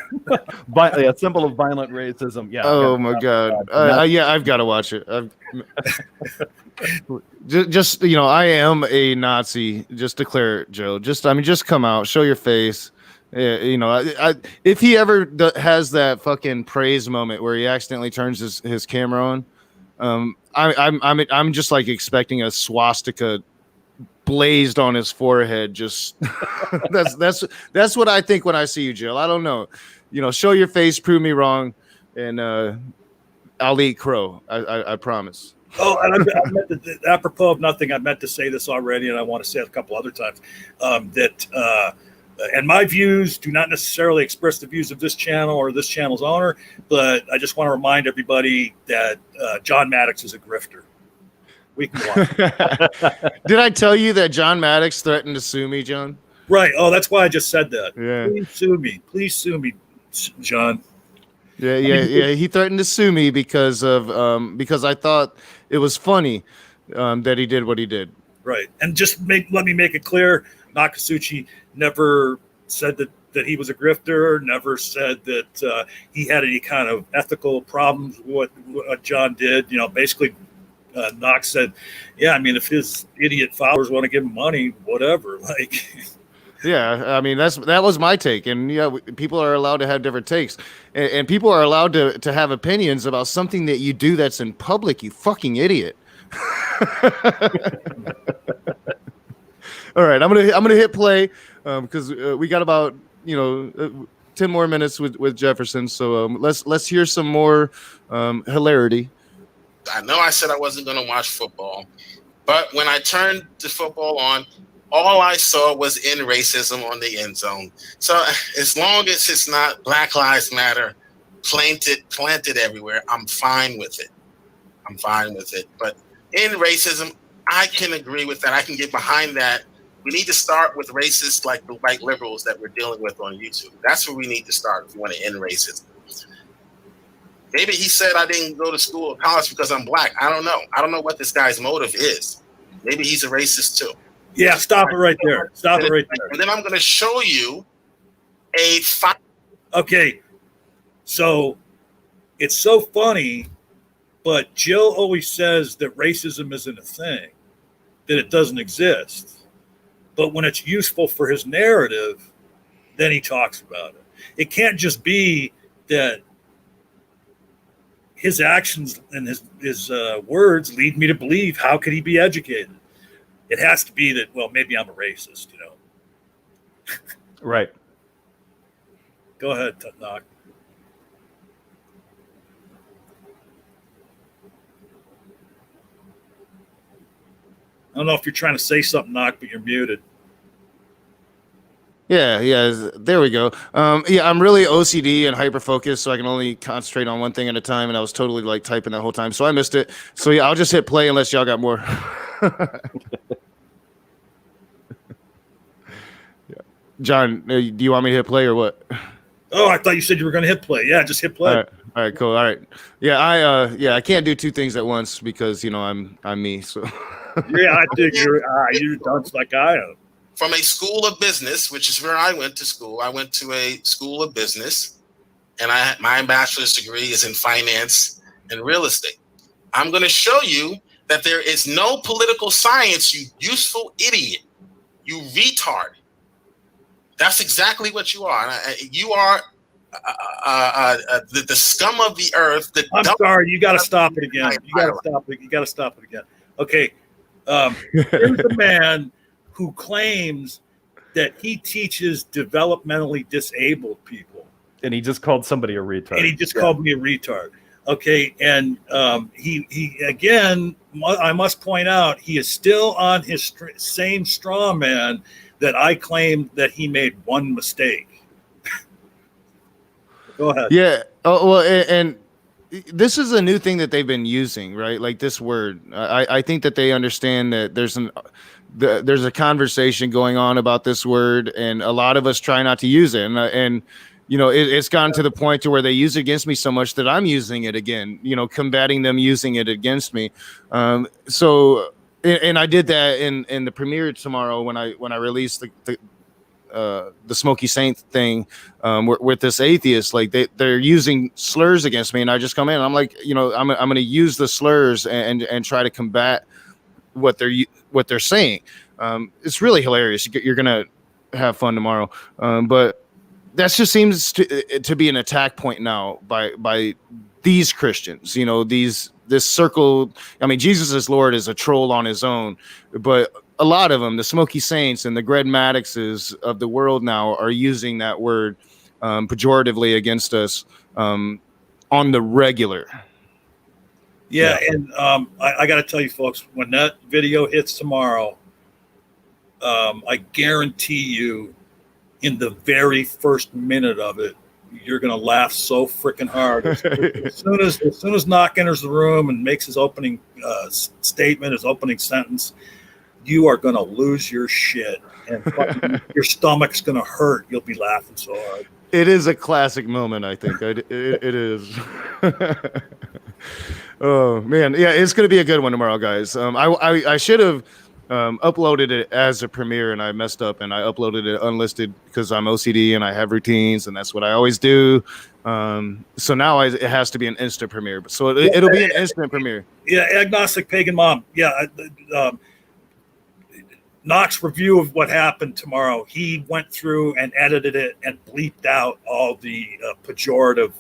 A symbol of violent racism. Yeah. Oh, my God. I've got to watch it. Just I am a Nazi. Just declare it, Joe. Just come out, show your face. Yeah, if he ever has that fucking praise moment where he accidentally turns his camera on, I'm just like expecting a swastika blazed on his forehead. Just that's what I think when I see you, Jill. I don't know. Show your face, prove me wrong, and I'll eat crow. I promise. Oh, and I meant to, apropos of nothing, I meant to say this already, and I want to say it a couple other times, and my views do not necessarily express the views of this channel or this channel's owner, but I just want to remind everybody that John Maddox is a grifter. We can watch. Did I tell you that John Maddox threatened to sue me, John? Right. Oh, that's why I just said that. Yeah. Please sue me, John. Yeah. He threatened to sue me because I thought it was funny that he did what he did. Right. And just let me make it clear, Nakasuchi never said that he was a grifter, never said that he had any kind of ethical problems with what John did. Basically, Knox said, yeah, I mean, if his idiot followers want to give him money, whatever. Like, yeah, I mean, that was my take. And yeah, people are allowed to have different takes, and people are allowed to have opinions about something that you do that's in public, you fucking idiot. All right, I'm gonna hit play because we got about 10 more minutes with Jefferson. So let's hear some more hilarity. I know I said I wasn't going to watch football, but when I turned the football on, all I saw was in racism on the end zone. So as long as it's not Black Lives Matter planted everywhere, I'm fine with it. But in racism, I can agree with that. I can get behind that. We need to start with racists like the white liberals that we're dealing with on YouTube. That's where we need to start if we want to end racism. Maybe he said I didn't go to school or college because I'm black. I don't know. I don't know what this guy's motive is. Maybe he's a racist too. Yeah, stop it right there. Stop it right there. And then I'm going to show you a Okay, so it's so funny, but Jill always says that racism isn't a thing, that it doesn't exist. But when it's useful for his narrative, then he talks about it. It can't just be that his actions and his words lead me to believe how could he be educated. It has to be that, well, maybe I'm a racist, Right. Go ahead, Knock. I don't know if you're trying to say something, Knock, but you're muted. Yeah, there we go. I'm really OCD and hyper focused, so I can only concentrate on one thing at a time. And I was totally like typing that whole time, so I missed it. So yeah, I'll just hit play unless y'all got more. John, do you want me to hit play or what? Oh, I thought you said you were going to hit play. Yeah, just hit play. All right, cool. All right. Yeah, I can't do two things at once because I'm me. So yeah, I think you're dunce like I am. From a school of business, which is where I went to school. I went to a school of business, and my bachelor's degree is in finance and real estate. I'm going to show you that there is no political science, you useful idiot, you retard. That's exactly what you are. You are the scum of the earth. I'm sorry, you got to stop it again. You got to stop it again. Okay, here's a man who claims that he teaches developmentally disabled people. And he just called somebody a retard. And he just called me a retard. Okay, and he again, I must point out, he is still on his same straw man that I claimed that he made one mistake. Go ahead. Yeah. Oh, well, and this is a new thing that they've been using, right? Like this word. I think that they understand that there's a conversation going on about this word, and a lot of us try not to use it. And it's gotten to the point to where they use it against me so much that I'm using it again, combating them using it against me. So I did that in the premiere tomorrow when I released the Smokey Saint thing with this atheist. Like they're using slurs against me, and I just come in and I'm like, I'm going to use the slurs and try to combat what they're saying. It's really hilarious. You're going to have fun tomorrow. But that just seems to be an attack point now by these Christians. You know, this circle. I mean, Jesus is Lord is a troll on his own, but a lot of them, the Smoky Saints and the Greg Maddixes of the world now, are using that word pejoratively against us on the regular. Yeah, and I got to tell you, folks, when that video hits tomorrow, I guarantee you, in the very first minute of it, you're gonna laugh so freaking hard. As soon as Knock enters the room and makes his opening statement, his opening sentence, you are gonna lose your shit, and your stomach's gonna hurt. You'll be laughing so hard. It is a classic moment, I think. It is. Oh man, yeah, it's gonna be a good one tomorrow, guys. I should have uploaded it as a premiere, and I messed up, and I uploaded it unlisted because I'm OCD and I have routines, and that's what I always do. So now it has to be an instant premiere. So it'll be an instant premiere. Yeah, agnostic pagan mom. Yeah, Knox review of what happened tomorrow. He went through and edited it and bleeped out all the pejorative,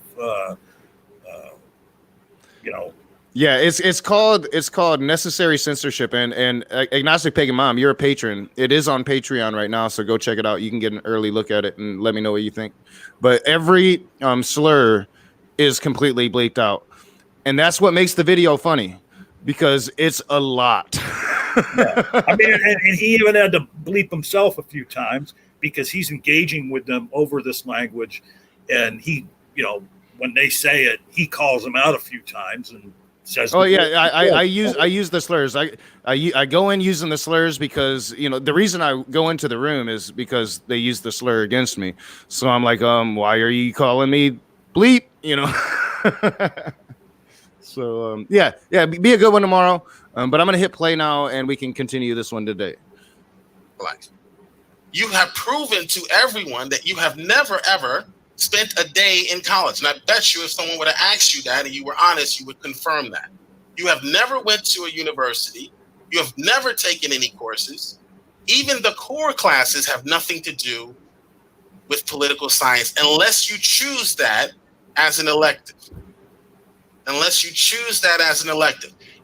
Yeah, it's called necessary censorship, and agnostic pagan mom, you're a patron. It is on Patreon right now, so go check it out. You can get an early look at it and let me know what you think. But every slur is completely bleeped out, and that's what makes the video funny, because it's a lot. Yeah. I mean, and he even had to bleep himself a few times because he's engaging with them over this language, and he, when they say it, he calls them out a few times and says, "Oh yeah, I use the slurs. I go in using the slurs because the reason I go into the room is because they use the slur against me. So I'm like, why are you calling me bleep? So yeah, be a good one tomorrow. But I'm gonna hit play now, and we can continue this one today. You have proven to everyone that you have never ever spent a day in college. And I bet you if someone would have asked you that and you were honest, you would confirm that. You have never went to a university. You have never taken any courses. Even the core classes have nothing to do with political science unless you choose that as an elective.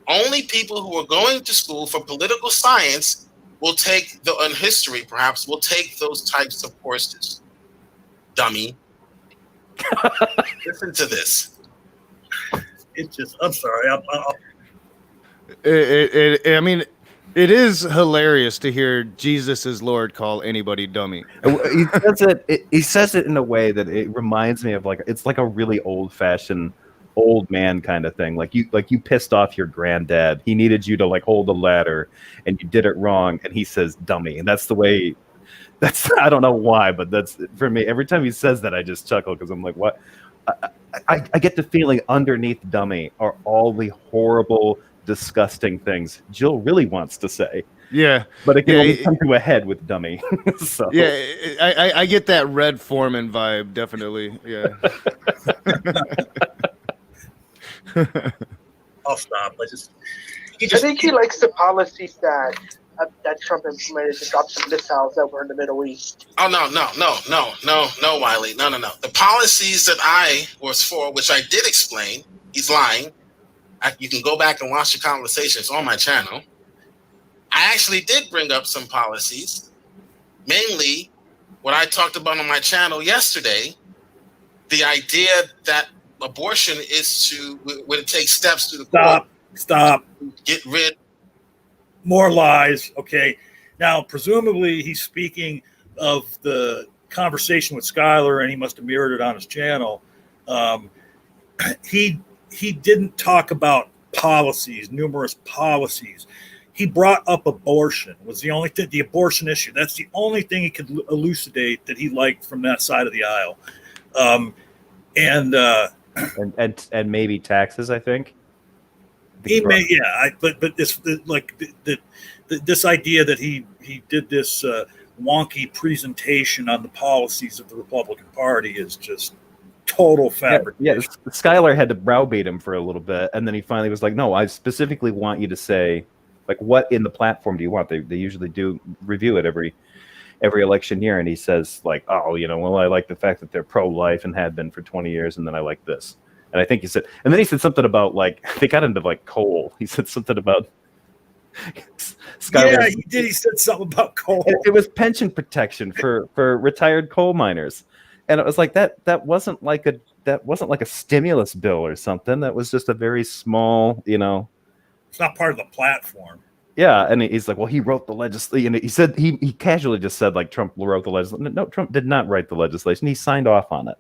Only people who are going to school for political science will take and history perhaps will take those types of courses. Dummy. Listen to this. It's just, I'm sorry. I mean, it is hilarious to hear Jesus is Lord call anybody dummy. He says it in a way that it reminds me of it's like a really old-fashioned old man kind of thing. Like you pissed off your granddad. He needed you to hold a ladder, and you did it wrong, and he says dummy, and that's the way. I don't know why, but that's for me. Every time he says that, I just chuckle because I'm like, what? I get the feeling underneath dummy are all the horrible, disgusting things Jill really wants to say. Yeah, but it can only come to a head with dummy. So. Yeah, I get that Red Foreman vibe, definitely. Yeah. I'll stop. I think he likes the policies that Trump implemented to stop some missiles that were in the Middle East. Oh, no, Wiley. No. The policies that I was for, which I did explain, he's lying. You can go back and watch the conversations on my channel. I actually did bring up some policies, mainly what I talked about on my channel yesterday, the idea that abortion is when it takes steps to the court. Stop. Get rid. More lies. Okay. Now, presumably, he's speaking of the conversation with Skylar, and he must have mirrored it on his channel. He didn't talk about policies, numerous policies. He brought up abortion. Was the only thing, the abortion issue. That's the only thing he could elucidate that he liked from that side of the aisle. And maybe taxes, I think. He may, yeah. But this this idea that he did this wonky presentation on the policies of the Republican Party is just total fabrication. Yeah, Skylar had to browbeat him for a little bit, and then he finally was like, "No, I specifically want you to say, what in the platform do you want?" They usually do review it every every election year, and he says like, oh, well, I like the fact that they're pro-life and had been for 20 years, and then I like this. And I think he said, and then he said something about like they got into like coal. He said something about Yeah, he did. He said something about coal. It was pension protection for retired coal miners, and it was like that wasn't like a stimulus bill or something. That was just a very small, It's not part of the platform. Yeah, and he's like, well, he wrote the legislation. And he said he casually just said like Trump wrote the legislation. No, Trump did not write the legislation. He signed off on it.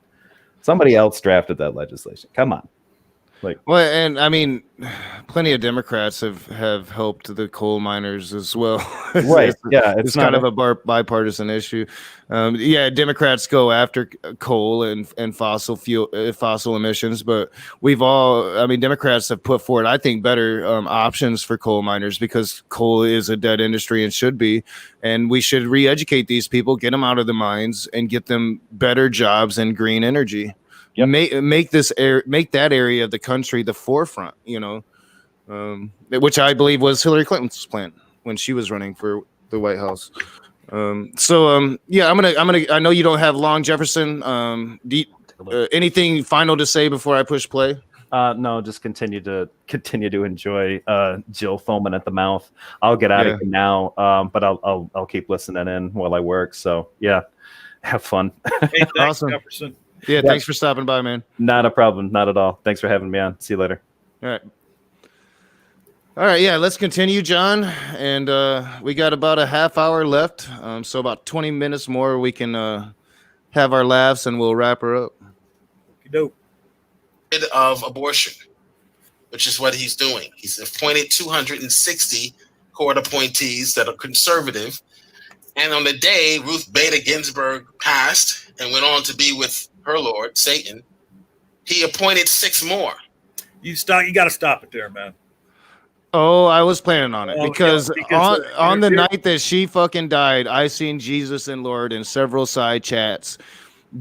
Somebody else drafted that legislation. Come on. Well, and I mean, plenty of Democrats have helped the coal miners as well. Right? It's kind of a bipartisan issue. Democrats go after coal and fossil fuel, fossil emissions, but Democrats have put forward, I think, better options for coal miners because coal is a dead industry and should be, and we should re-educate these people, get them out of the mines, and get them better jobs and green energy. Yep. Make that area of the country the forefront, which I believe was Hillary Clinton's plan when she was running for the White House. I'm gonna. I know you don't have long, Jefferson. Anything final to say before I push play? No, just continue to enjoy Jill foaming at the mouth. I'll get out of here now, but I'll keep listening in while I work. So yeah, have fun. Hey, thanks, awesome. Jefferson. Yeah, thanks for stopping by, man. Not a problem. Not at all. Thanks for having me on. See you later. All right. Yeah, let's continue, John. And we got about a half hour left. So about 20 minutes more, we can have our laughs and we'll wrap her up. Of abortion, which is what he's doing. He's appointed 260 court appointees that are conservative. And on the day Ruth Bader Ginsburg passed and went on to be with her Lord, Satan, he appointed 6 more. You got to stop it there, man. Oh, I was planning on it because on the night that she fucking died, I seen Jesus and Lord in several side chats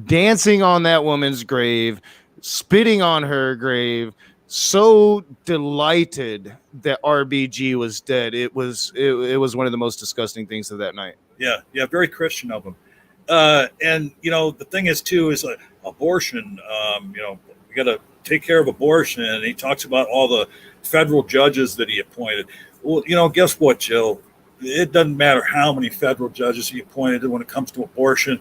dancing on that woman's grave, spitting on her grave, so delighted that RBG was dead. It was one of the most disgusting things of that night. Yeah, very Christian of him. And the thing is too is abortion. We got to take care of abortion, and he talks about all the federal judges that he appointed. Well, guess what, Jill? It doesn't matter how many federal judges he appointed when it comes to abortion.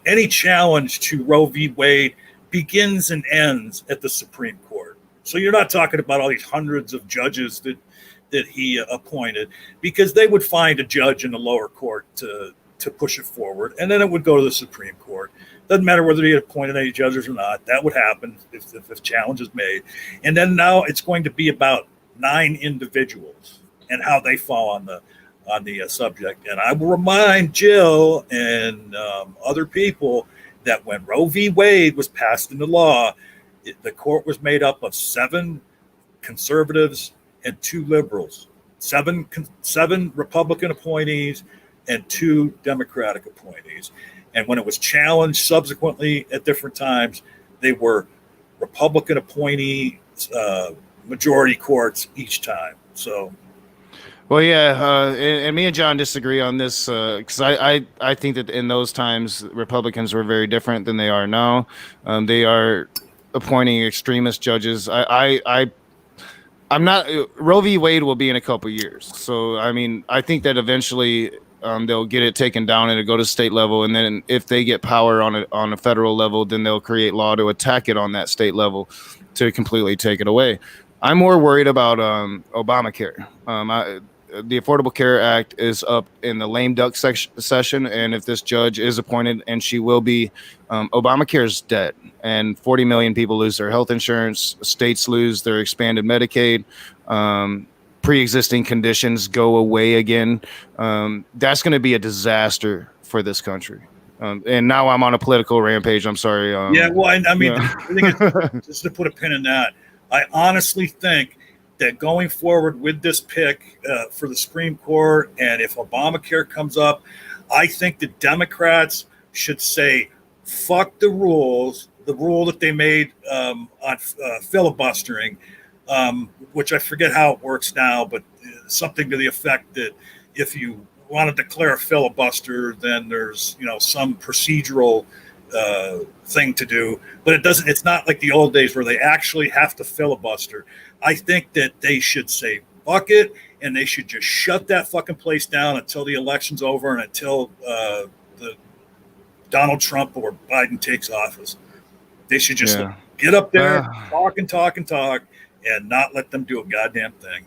Any challenge to Roe v. Wade begins and ends at the Supreme Court. So you're not talking about all these hundreds of judges that he appointed, because they would find a judge in the lower court to push it forward, and then it would go to the Supreme Court. Doesn't matter whether he appointed any judges or not. That would happen if challenge is made. And then now it's going to be about 9 individuals and how they fall on the subject. And I will remind Jill and other people that when Roe v. Wade was passed into law, the court was made up of 7 conservatives and 2 liberals, 7 Republican appointees and 2 Democratic appointees. And when it was challenged subsequently at different times, they were Republican appointee majority courts each time. So, well, yeah, and me and John disagree on this because I think that in those times Republicans were very different than they are now. They are appointing extremist judges. I'm not. Roe v. Wade will be in a couple years, so I think that eventually they'll get it taken down and it'll go to state level, and then if they get power on a federal level, then they'll create law to attack it on that state level to completely take it away. I'm more worried about Obamacare. The Affordable Care Act is up in the lame duck session, and if this judge is appointed, and she will be, Obamacare is dead, and 40 million people lose their health insurance. States lose their expanded Medicaid. Pre-existing conditions go away again. That's going to be a disaster for this country. And now I'm on a political rampage. I'm sorry. Just to put a pin in that, I honestly think that going forward with this pick for the Supreme Court, and if Obamacare comes up, I think the Democrats should say, fuck the rules, the rule that they made on filibustering, which I forget how it works now, but something to the effect that if you want to declare a filibuster, then there's some procedural thing to do, but it doesn't. It's not like the old days where they actually have to filibuster. I think that they should say fuck it, and they should just shut that fucking place down until the election's over and until the Donald Trump or Biden takes office. They should just get up there, talk and talk and talk, and not let them do a goddamn thing.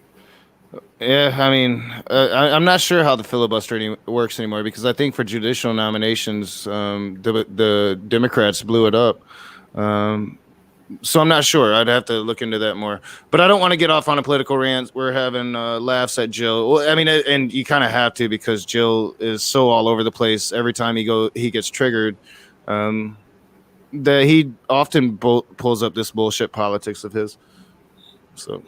Yeah, I mean, I'm not sure how the filibuster works anymore, because I think for judicial nominations, the Democrats blew it up. So I'm not sure. I'd have to look into that more. But I don't want to get off on a political rant. We're having laughs at Jill. Well, I mean, and you kind of have to, because Jill is so all over the place. Every time he gets triggered, that he often pulls up this bullshit politics of his. So.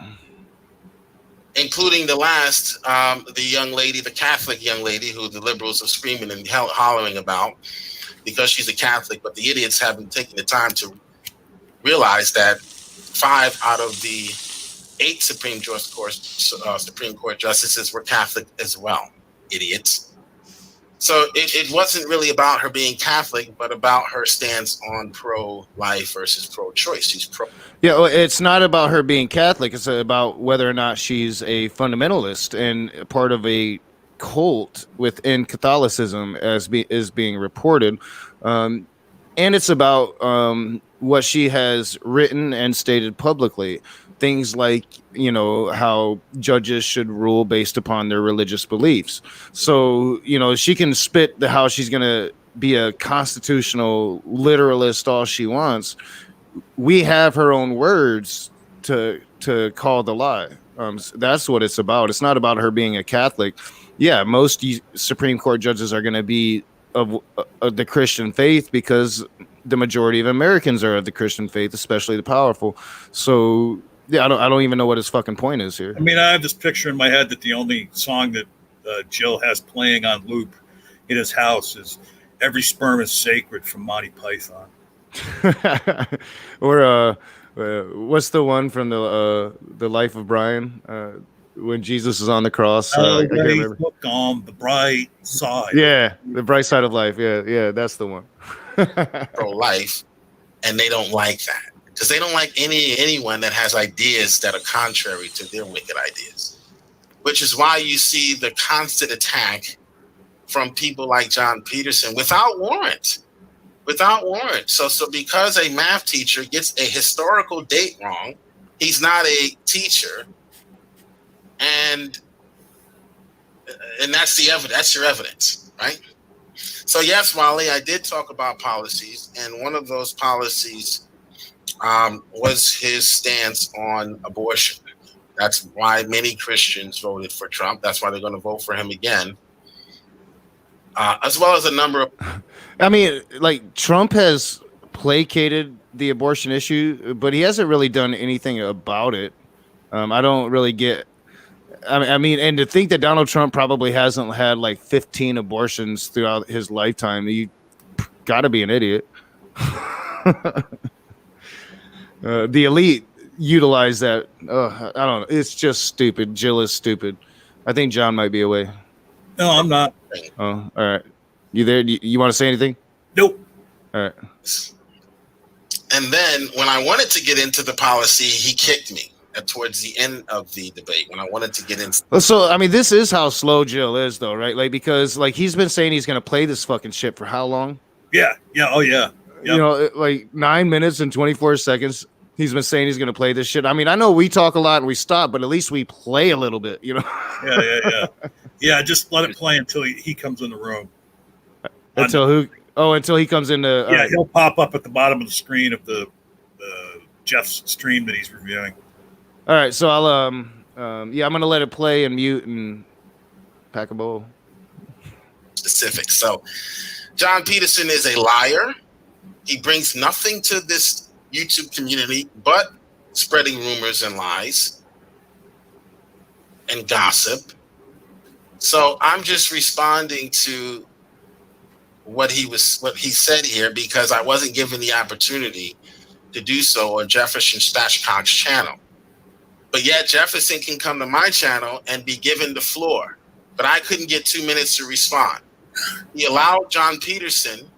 Including the last, the young lady, the Catholic young lady who the liberals are screaming and hollering about because she's a Catholic, but the idiots haven't taken the time to realize that 5 out of the 8 Supreme Court justices were Catholic as well. Idiots. So it wasn't really about her being Catholic, but about her stance on pro-life versus pro-choice. She's pro. Yeah, well, it's not about her being Catholic. It's about whether or not she's a fundamentalist and part of a cult within Catholicism, as is being reported. And it's about what she has written and stated publicly. Things like, how judges should rule based upon their religious beliefs. So, she can spit how she's going to be a constitutional literalist all she wants. We have her own words to call the lie. That's what it's about. It's not about her being a Catholic. Yeah, most Supreme Court judges are going to be of the Christian faith, because the majority of Americans are of the Christian faith, especially the powerful. So, yeah, I don't even know what his fucking point is here. I mean, I have this picture in my head that the only song that Jill has playing on loop in his house is "Every Sperm is Sacred" from Monty Python. Or what's the one from the Life of Brian, when Jesus is on the cross? I can't remember. Look on the bright side. Yeah, the bright side of life. Yeah, that's the one. Pro-life, and they don't like that. Because they don't like anyone that has ideas that are contrary to their wicked ideas. Which is why you see the constant attack from people like John Petersen without warrant. So because a math teacher gets a historical date wrong, he's not a teacher. And that's the evidence. That's your evidence, right? So yes, Wally, I did talk about policies, and one of those policies was his stance on abortion. That's why many Christians voted for Trump. That's why they're going to vote for him again, as well as a number of. I mean, like, Trump has placated the abortion issue, but he hasn't really done anything about it. I don't really get. I mean, and to think that Donald Trump probably hasn't had like 15 abortions throughout his lifetime, you got to be an idiot. The elite utilize that. I don't know. It's just stupid. Jill is stupid. I think John might be away. No, I'm not. Oh, all right. You there? You want to say anything? Nope. All right. And then when I wanted to get into the policy, he kicked me towards the end of the debate when I wanted to get in. So, I mean, this is how slow Jill is, though, right? Like, because like he's been saying he's going to play this fucking shit for how long? Yeah. Oh, yeah. Yep. Like 9 minutes and 24 seconds. He's been saying he's going to play this shit. I mean, I know we talk a lot and we stop, but at least we play a little bit, Yeah. Yeah, just let it play until he comes in the room. Until he comes in the. Yeah, he'll pop up at the bottom of the screen of the Jeff's stream that he's reviewing. All right, so I'll I'm gonna let it play and mute and pack a bowl. Specific. So, John Petersen is a liar. He brings nothing to this YouTube community but spreading rumors and lies and gossip. So I'm just responding to what he said here because I wasn't given the opportunity to do so on Jefferson Stashcock's channel. But yet Jefferson can come to my channel and be given the floor. but I couldn't get 2 minutes to respond. He allowed John Petersen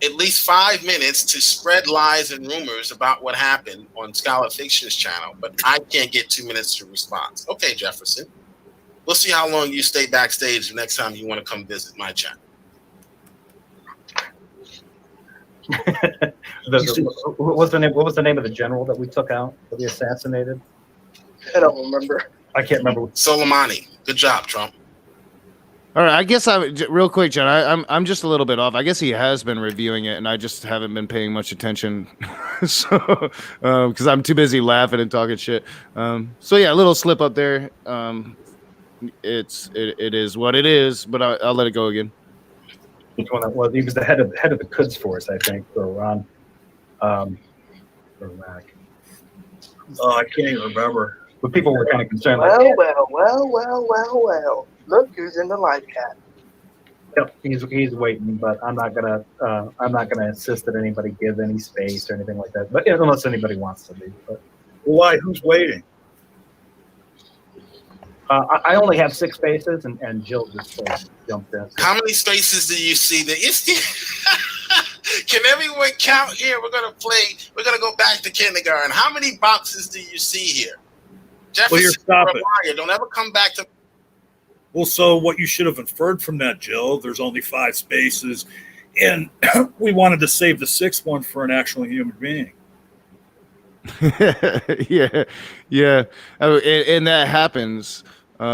at least 5 minutes to spread lies and rumors about what happened on Scholar Fiction's channel, but I can't get 2 minutes to respond. Okay, Jefferson. We'll see how long you stay backstage the next time you want to come visit my channel. What was the name of the general that we took out, that we assassinated? I don't remember. I can't remember. Soleimani. Good job, Trump. All right, I guess real quick, John. I'm just a little bit off. I guess he has been reviewing it, and I just haven't been paying much attention, so because I'm too busy laughing and talking shit. So yeah, a little slip up there. It is what it is, but I'll let it go again. Which one that was? He was the head of the Quds Force, I think, for Iran, for Iraq. Oh, I can't even remember. But people were kind of concerned. Well. Look who's in the live cat. Yep, he's waiting, but I'm not gonna insist that anybody give any space or anything like that. But unless anybody wants to leave. But Why? Who's waiting? I only have 6 spaces, and Jill just jumped in. How many spaces do you see? Can everyone count here? We're gonna go back to kindergarten. How many boxes do you see here? Well, you're stopping. Don't ever come back to. Well, so what you should have inferred from that, Jill, there's only 5 spaces, and we wanted to save the 6th one for an actual human being. yeah, and that happens, you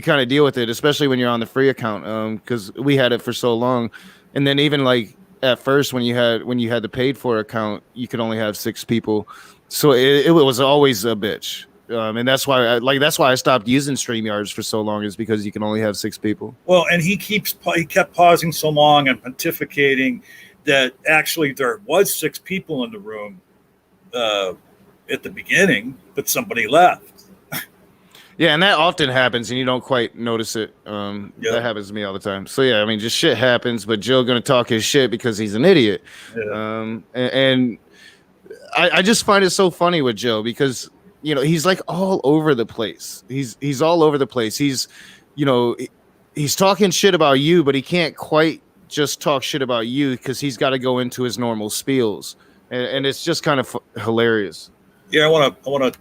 kind of deal with it, especially when you're on the free account, because we had it for so long, and then even like at first when you had the paid for account, you could only have 6 people, so it was always a bitch. And that's why I stopped using StreamYards for so long, is because you can only have 6 people. Well, and he kept pausing so long and pontificating that actually there was 6 people in the room at the beginning, but somebody left. Yeah, and that often happens, and you don't quite notice it. That happens to me all the time. So yeah, I mean, just shit happens, but Joe gonna talk his shit because he's an idiot. Yeah. And I just find it so funny with Joe because, you know, he's like all over the place. He's all over the place. He's talking shit about you, but he can't quite just talk shit about you because he's got to go into his normal spiels, and it's just kind of hilarious. Yeah, I want to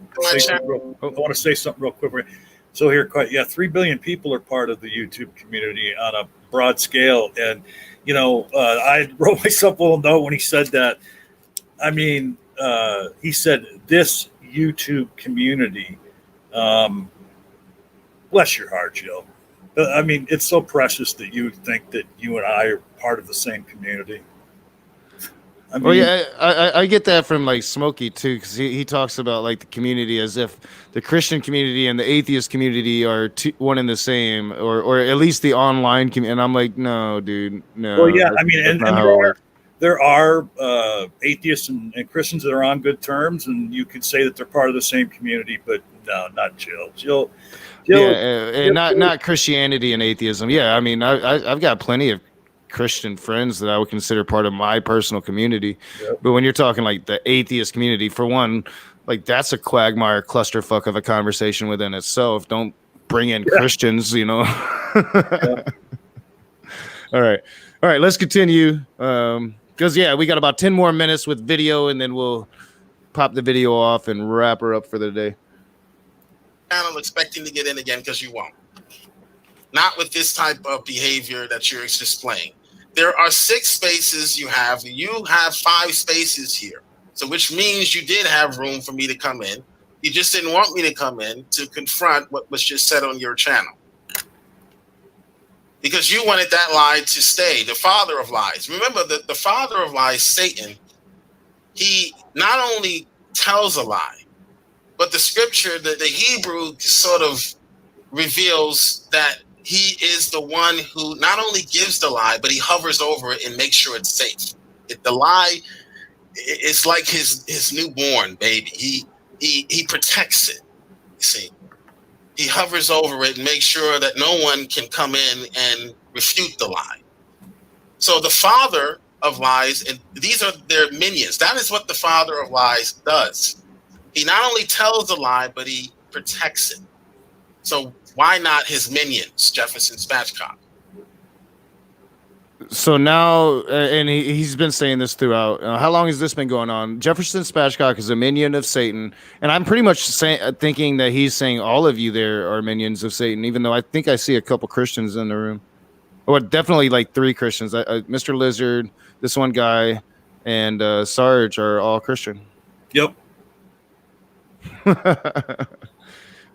say something real quick. So here, 3 billion people are part of the YouTube community on a broad scale, and I wrote myself a little note when he said that. I mean, he said this YouTube community, bless your heart, Jill. I mean, it's so precious that you think that you and I are part of the same community. I mean, well, yeah, I get that from like Smokey too, because he talks about like the community as if the Christian community and the atheist community are one and the same, or at least the online community. And I'm like, no, dude, no. Well, yeah, I mean, and there are atheists and Christians that are on good terms, and you could say that they're part of the same community, but no, not Jill. And not Christianity and atheism. Yeah, I mean, I've got plenty of Christian friends that I would consider part of my personal community. Yep. But when you're talking like the atheist community, for one, like that's a quagmire clusterfuck of a conversation within itself. Don't bring in Christians, you know. Yeah. All right, let's continue. Because we got about 10 more minutes with video, and then we'll pop the video off and wrap her up for the day. Channel expecting to get in again, because you won't. Not with this type of behavior that you're displaying. There are 6 spaces you have. You have 5 spaces here. So which means you did have room for me to come in. You just didn't want me to come in to confront what was just said on your channel. Because you wanted that lie to stay, the father of lies. Remember, the father of lies, Satan, he not only tells a lie, but the scripture, the Hebrew sort of reveals that he is the one who not only gives the lie, but he hovers over it and makes sure it's safe. The lie, it's like his newborn baby. He protects it. You see, he hovers over it and makes sure that no one can come in and refute the lie. So the father of lies, and these are their minions. That is what the father of lies does. He not only tells a lie, but he protects it. So why not his minions, Jefferson Spatchcock? So now, and he's been saying this throughout. How long has this been going on? Jefferson Spatchcock is a minion of Satan, and I'm pretty much thinking that he's saying all of you there are minions of Satan. Even though I think I see a couple Christians in the room, or definitely like 3 Christians. Mr. Lizard, this one guy, and Sarge are all Christian. Yep.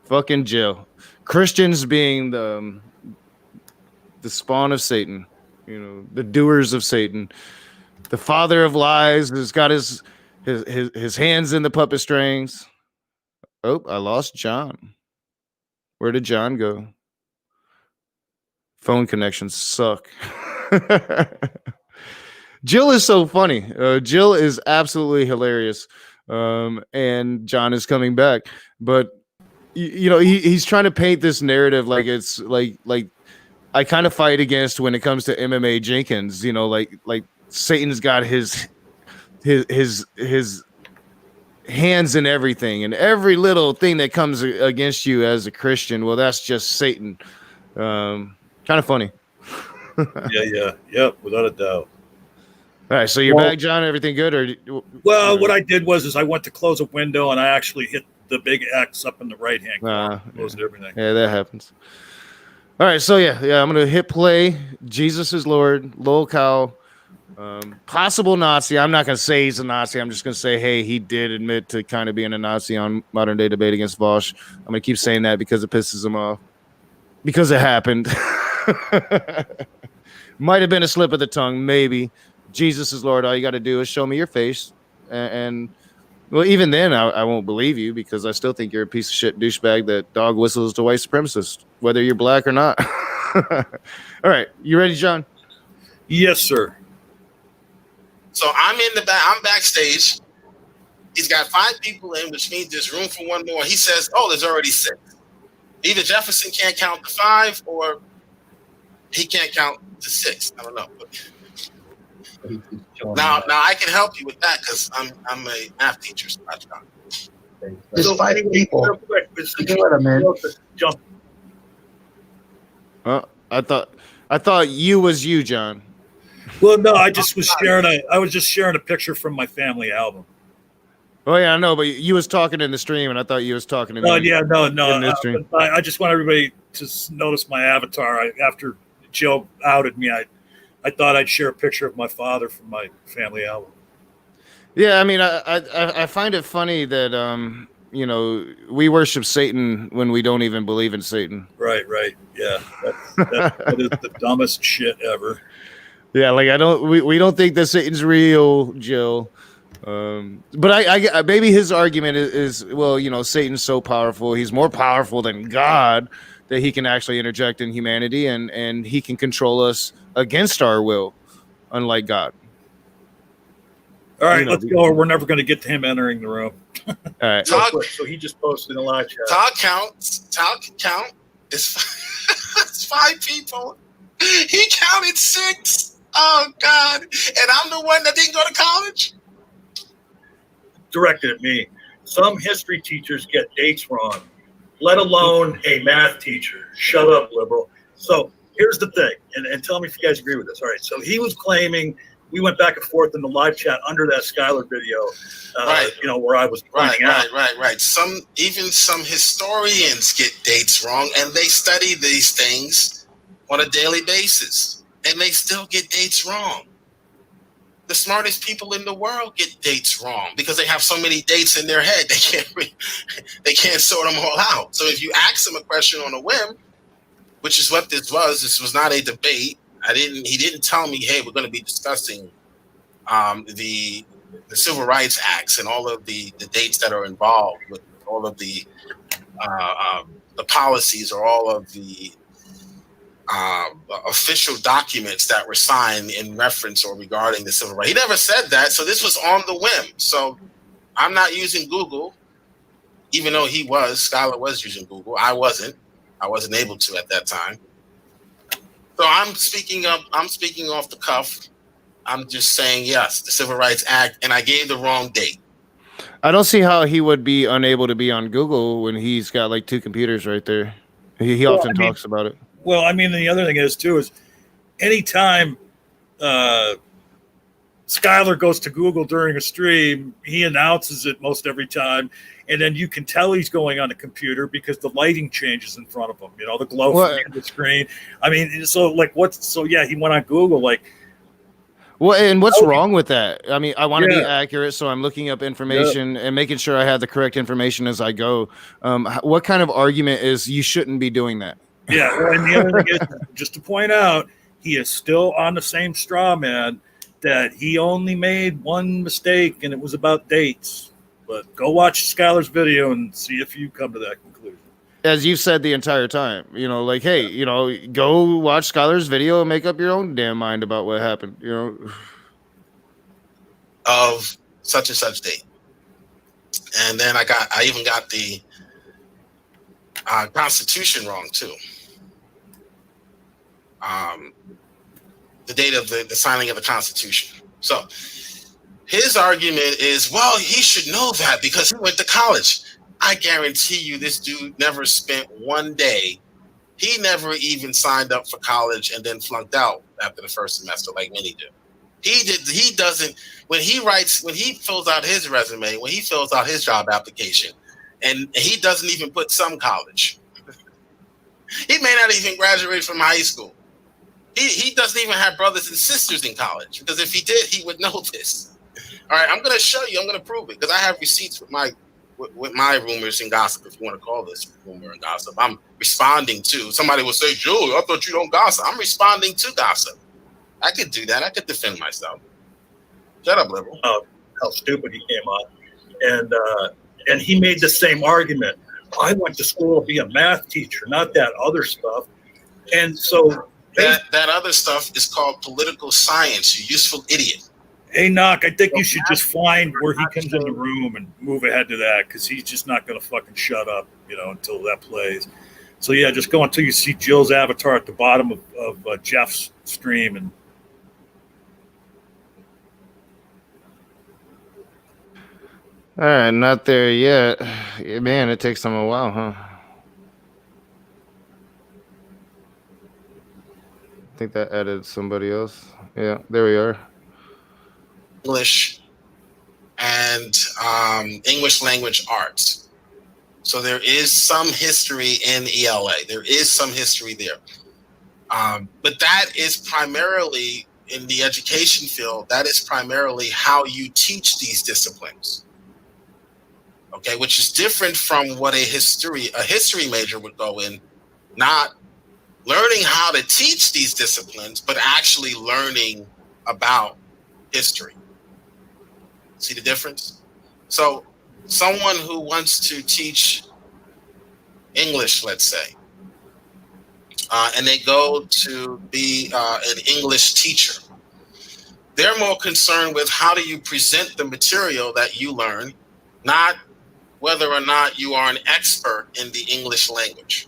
Fucking Jill. Christians being the spawn of Satan. You know, the doers of Satan, the father of lies, has got his hands in the puppet strings. Oh, I lost John. Where did John go? Phone connections suck. Jill is so funny. Jill is absolutely hilarious. And John is coming back, but you know, he's trying to paint this narrative like it's like I kind of fight against when it comes to MMA Jenkins, you know, like Satan's got his hands in everything, and every little thing that comes against you as a Christian, well, that's just Satan. Kind of funny. Yeah, without a doubt. All right, so you're back, John. Everything good? Or what I did was I went to close a window and I actually hit the big X up in the right hand corner, closed everything. Yeah, that happens. All right, so yeah, I'm gonna hit play. Jesus is Lord, lol cow, possible Nazi. I'm not gonna say he's a Nazi. I'm just gonna say, hey, he did admit to kind of being a Nazi on Modern Day Debate Against Vosh. I'm gonna keep saying that because it pisses him off, because it happened. Might have been a slip of the tongue, maybe. Jesus is Lord. All you got to do is show me your face, and well, even then, I won't believe you, because I still think you're a piece of shit douchebag that dog whistles to white supremacists, whether you're black or not. All right, you ready, John? Yes, sir. So I'm in the back. I'm backstage. He's got 5 people in, which means there's room for one more. He says, "Oh, there's already 6." Either Jefferson can't count to 5, or he can't count to 6. I don't know. Now I can help you with that, because I'm a math teacher. So There's 5 people. You can let them in. Jump. I thought you was you, John. Well, no, I was just sharing a picture from my family album. Oh yeah, I know, but you was talking in the stream, and I thought you was talking to me. No. I just want everybody to notice my avatar. After Joe outed me, I thought I'd share a picture of my father from my family album. Yeah, I mean, I find it funny that you know, we worship Satan when we don't even believe in Satan. Right. Yeah, that is the dumbest shit ever. Yeah, like we don't think that Satan's real, Jill. But I maybe his argument is, well, you know, Satan's so powerful. He's more powerful than God, that he can actually interject in humanity, and he can control us against our will, unlike God. All right, let's go. We're never going to get to him entering the room. All right. So he just posted a live chat. Talk can count. It's 5 people. He counted 6. Oh God! And I'm the one that didn't go to college. Directed at me. Some history teachers get dates wrong, let alone a math teacher. Shut up, liberal. So here's the thing, and tell me if you guys agree with this. All right, so he was claiming, we went back and forth in the live chat under that Skylar video, right. You know, where I was pointing out. Right. Some historians get dates wrong, and they study these things on a daily basis, and they still get dates wrong. The smartest people in the world get dates wrong because they have so many dates in their head they can't sort them all out. So if you ask them a question on a whim, which is what this was not a debate. He didn't tell me, hey, we're going to be discussing the Civil Rights Acts and all of the dates that are involved with all of the policies or all of the official documents that were signed in reference or regarding the civil rights. He never said that, so this was on the whim. So I'm not using Google, even though Skylar was using Google. I wasn't able to at that time. So I'm speaking off the cuff. I'm just saying yes, the Civil Rights Act, and I gave the wrong date. I don't see how he would be unable to be on Google when he's got like 2 computers right there. He Well, often I mean- talks about it. Well, I mean, the other thing is too is anytime Skylar goes to Google during a stream, he announces it most every time, and then you can tell he's going on a computer because the lighting changes in front of him. You know, the glow What? from the screen. I mean, so like what's so yeah, he went on Google like. Well, and what's wrong with that? I mean, I want to be Yeah. accurate, so I'm looking up information and making sure I have the correct information as I go. What kind of argument is you shouldn't be doing that? Yeah, well, and the other thing is, just to point out, he is still on the same straw man that he only made one mistake, and it was about dates. But go watch Skylar's video and see if you come to that conclusion. As you've said the entire time, you know, like, hey, you know, go watch Skylar's video and make up your own damn mind about what happened, you know. Of such and such date. And then I even got the Constitution wrong too. The date of the signing of the Constitution. So his argument is, well, he should know that because he went to college. I guarantee you this dude never spent one day. He never even signed up for college and then flunked out after the first semester like many do. He doesn't, when he fills out his resume, when he fills out his job application, and he doesn't even put some college. He may not even graduate from high school. He doesn't even have brothers and sisters in college, because if he did, he would know this. All right, I'm going to show you. I'm going to prove it because I have receipts with my rumors and gossip, if you want to call this rumor and gossip. I'm responding to. Somebody will say, Julie, I thought you don't gossip. I'm responding to gossip. I could do that. I could defend myself. Shut up, liberal. How stupid he came up. And he made the same argument. I went to school to be a math teacher, not that other stuff. And so that other stuff is called political science, you useful idiot. Hey, Knock, I think you should just find where he comes in the room and move ahead to that, because he's just not going to fucking shut up, you know, until that plays. So, yeah, just go until you see Jill's avatar at the bottom of Jeff's stream. And All right, not there yet. Man, it takes them a while, huh? I think that added somebody else. Yeah, there we are. English and English language arts. So there is some history in ELA. There is some history there. But that is primarily in the education field. That is primarily how you teach these disciplines. Okay, which is different from what a history major would go in, not learning how to teach these disciplines, but actually learning about history. See the difference? So someone who wants to teach English, let's say, and they go to be an English teacher, they're more concerned with how do you present the material that you learn, not whether or not you are an expert in the English language.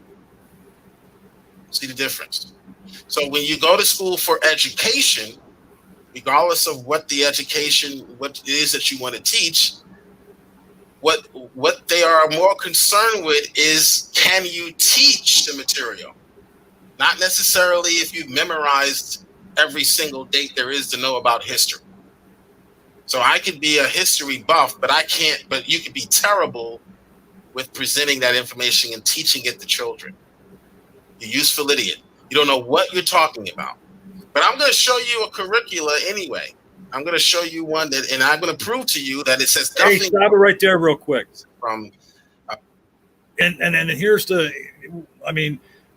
See the difference? So when you go to school for education, regardless of what the education, what it is that you want to teach, what they are more concerned with is, can you teach the material? Not necessarily if you've memorized every single date there is to know about history. So I could be a history buff, but you could be terrible with presenting that information and teaching it to children. You useful idiot. You don't know what you're talking about. But I'm going to show you a curricula anyway. I'm going to show you one and I'm going to prove to you that it says nothing. hey, stop it right there real quick. From and here's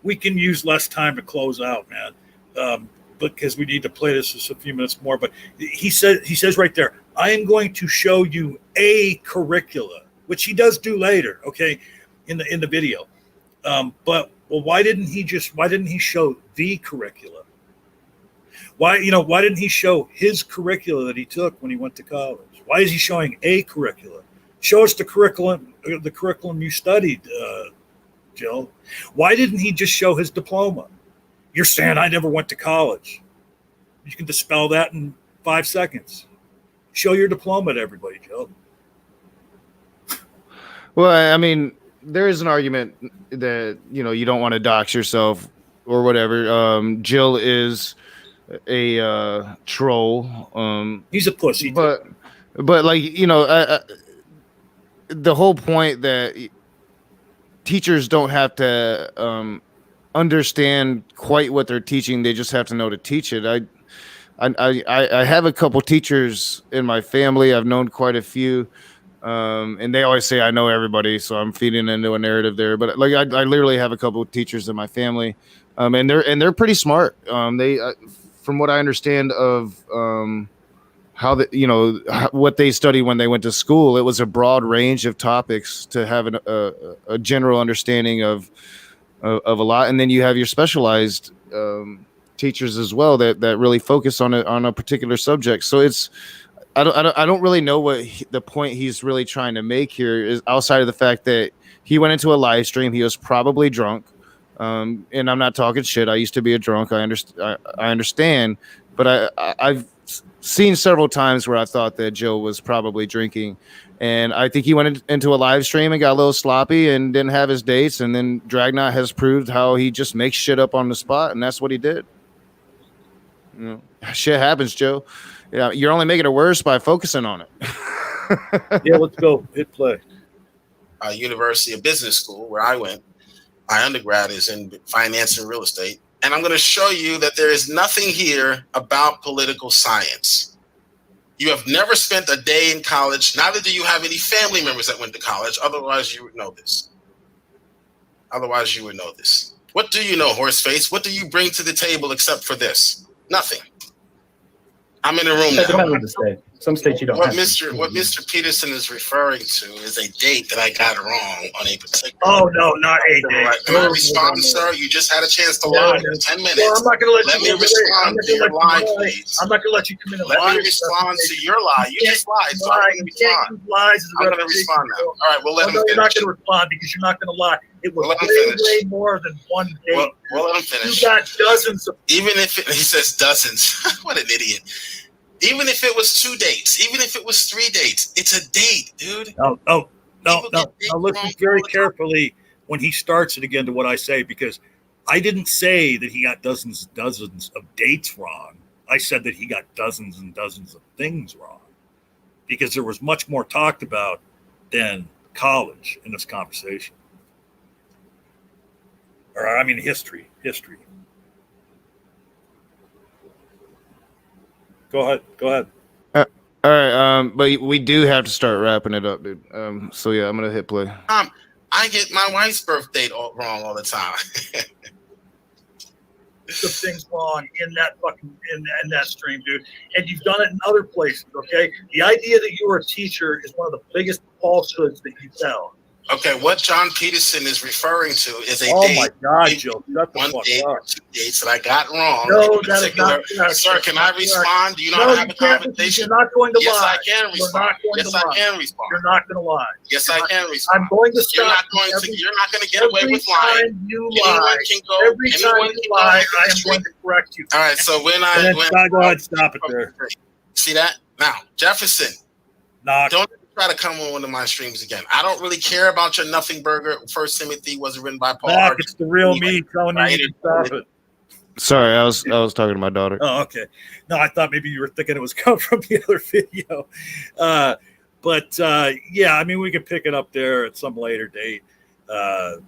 we can use less time to close out, man, because we need to play this just a few minutes more. But he says right there, I am going to show you a curricula, which he does do later, okay, in the video. But why didn't he show the curricula? Why didn't he show his curricula that he took when he went to college? Why is he showing a curricula? Show us the curriculum you studied, Jill. Why didn't he just show his diploma? You're saying I never went to college. You can dispel that in 5 seconds. Show your diploma to everybody, Jill. Well, I mean, there is an argument that you don't want to dox yourself or whatever. Jill is a troll. He's a pussy. But like the whole point that teachers don't have to understand quite what they're teaching; they just have to know to teach it. I have a couple teachers in my family. I've known quite a few. And they always say I know everybody, so I'm feeding into a narrative there. But like I literally have a couple of teachers in my family, and they're pretty smart. They, from what I understand of how what they study when they went to school, it was a broad range of topics to have a general understanding of a lot, and then you have your specialized teachers as well that really focus on a particular subject. So it's I don't really know what the point he's really trying to make here is, outside of the fact that he went into a live stream. He was probably drunk, and I'm not talking shit. I used to be a drunk. I understand, but I've seen several times where I thought that Jill was probably drinking, and I think he went into a live stream and got a little sloppy and didn't have his dates. And then Dragnot has proved how he just makes shit up on the spot, and that's what he did. Shit happens, Joe. Yeah, you're only making it worse by focusing on it. Yeah, let's go. Hit play. University of Business School, where I went. My undergrad is in finance and real estate. And I'm going to show you that there is nothing here about political science. You have never spent a day in college. Neither do you have any family members that went to college. Otherwise, you would know this. What do you know, Horseface? What do you bring to the table except for this? Nothing. I'm in a room now. Depends on the state. Some states you don't. What Mr. Petersen is referring to is a date that I got wrong on a particular. Oh no, not a date. Can I respond, sir? You just had a chance to lie for 10 minutes. Well, I'm not going to let me respond to your lie, please. I'm not going to let you come in and Let lie. me respond to your lie. You just lied, so I'm going to respond. Lies I'm going to respond now. All right, well, let him You're not finish. going to respond because you're not going to lie. It was Well, let him finish. way more than one date. Well, let him finish. You got dozens of. Even if he says dozens, what an idiot. Even if it was 2 dates, even if it was 3 dates, it's a date, dude. No. People get dates Listen wrong very all the time. carefully when he starts it again to what I say, because I didn't say that he got dozens of dates wrong. I said that he got dozens and dozens of things wrong, because there was much more talked about than college in this conversation. Or I mean history. Go ahead. All right, but we do have to start wrapping it up, dude. So yeah, I'm gonna hit play. I get my wife's birth date wrong all the time. The things wrong in that fucking in that stream, dude. And you've done it in other places, okay? The idea that you were a teacher is one of the biggest falsehoods that you tell. Okay, what John Petersen is referring to is a Oh date. my God, Joe! Shut the One fuck date up. or 2 dates that I got wrong. No, in that is not correct. Sir, can I respond? Do you know how No, to have you a can't. conversation? You're not going to Yes, lie. I can You're respond. not going Yes, to I lie. can respond. You're not going to lie. Yes, I can respond. I'm going to stop. You're not going to get away with lying. You Anyone lie. can go. Every time Anyone you can lie, go. I am going to correct you. All right. So when And then go ahead, stop it there. See that now, Jefferson. Knock. Don't try to come on one of my streams again. I don't really care about your nothing burger. First Timothy wasn't written by Paul. Knock. It's the real me telling you to stop it. Sorry, I was talking to my daughter. Oh, okay. No, I thought maybe you were thinking it was coming from the other video. Yeah, I mean, we can pick it up there at some later date.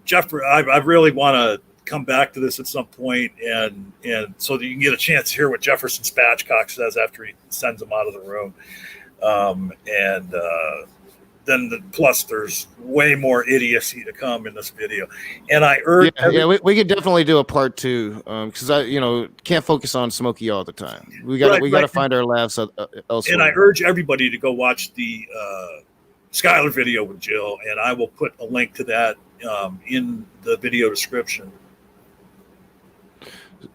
Jeff, I really want to come back to this at some point, and so that you can get a chance to hear what Jefferson Spatchcock says after he sends him out of the room. Then plus there's way more idiocy to come in this video. And I urge we could definitely do a part 2, because I can't focus on Smokey all the time. We got to find our laughs elsewhere. And I urge everybody to go watch the Skylar video with Jill, and I will put a link to that in the video description.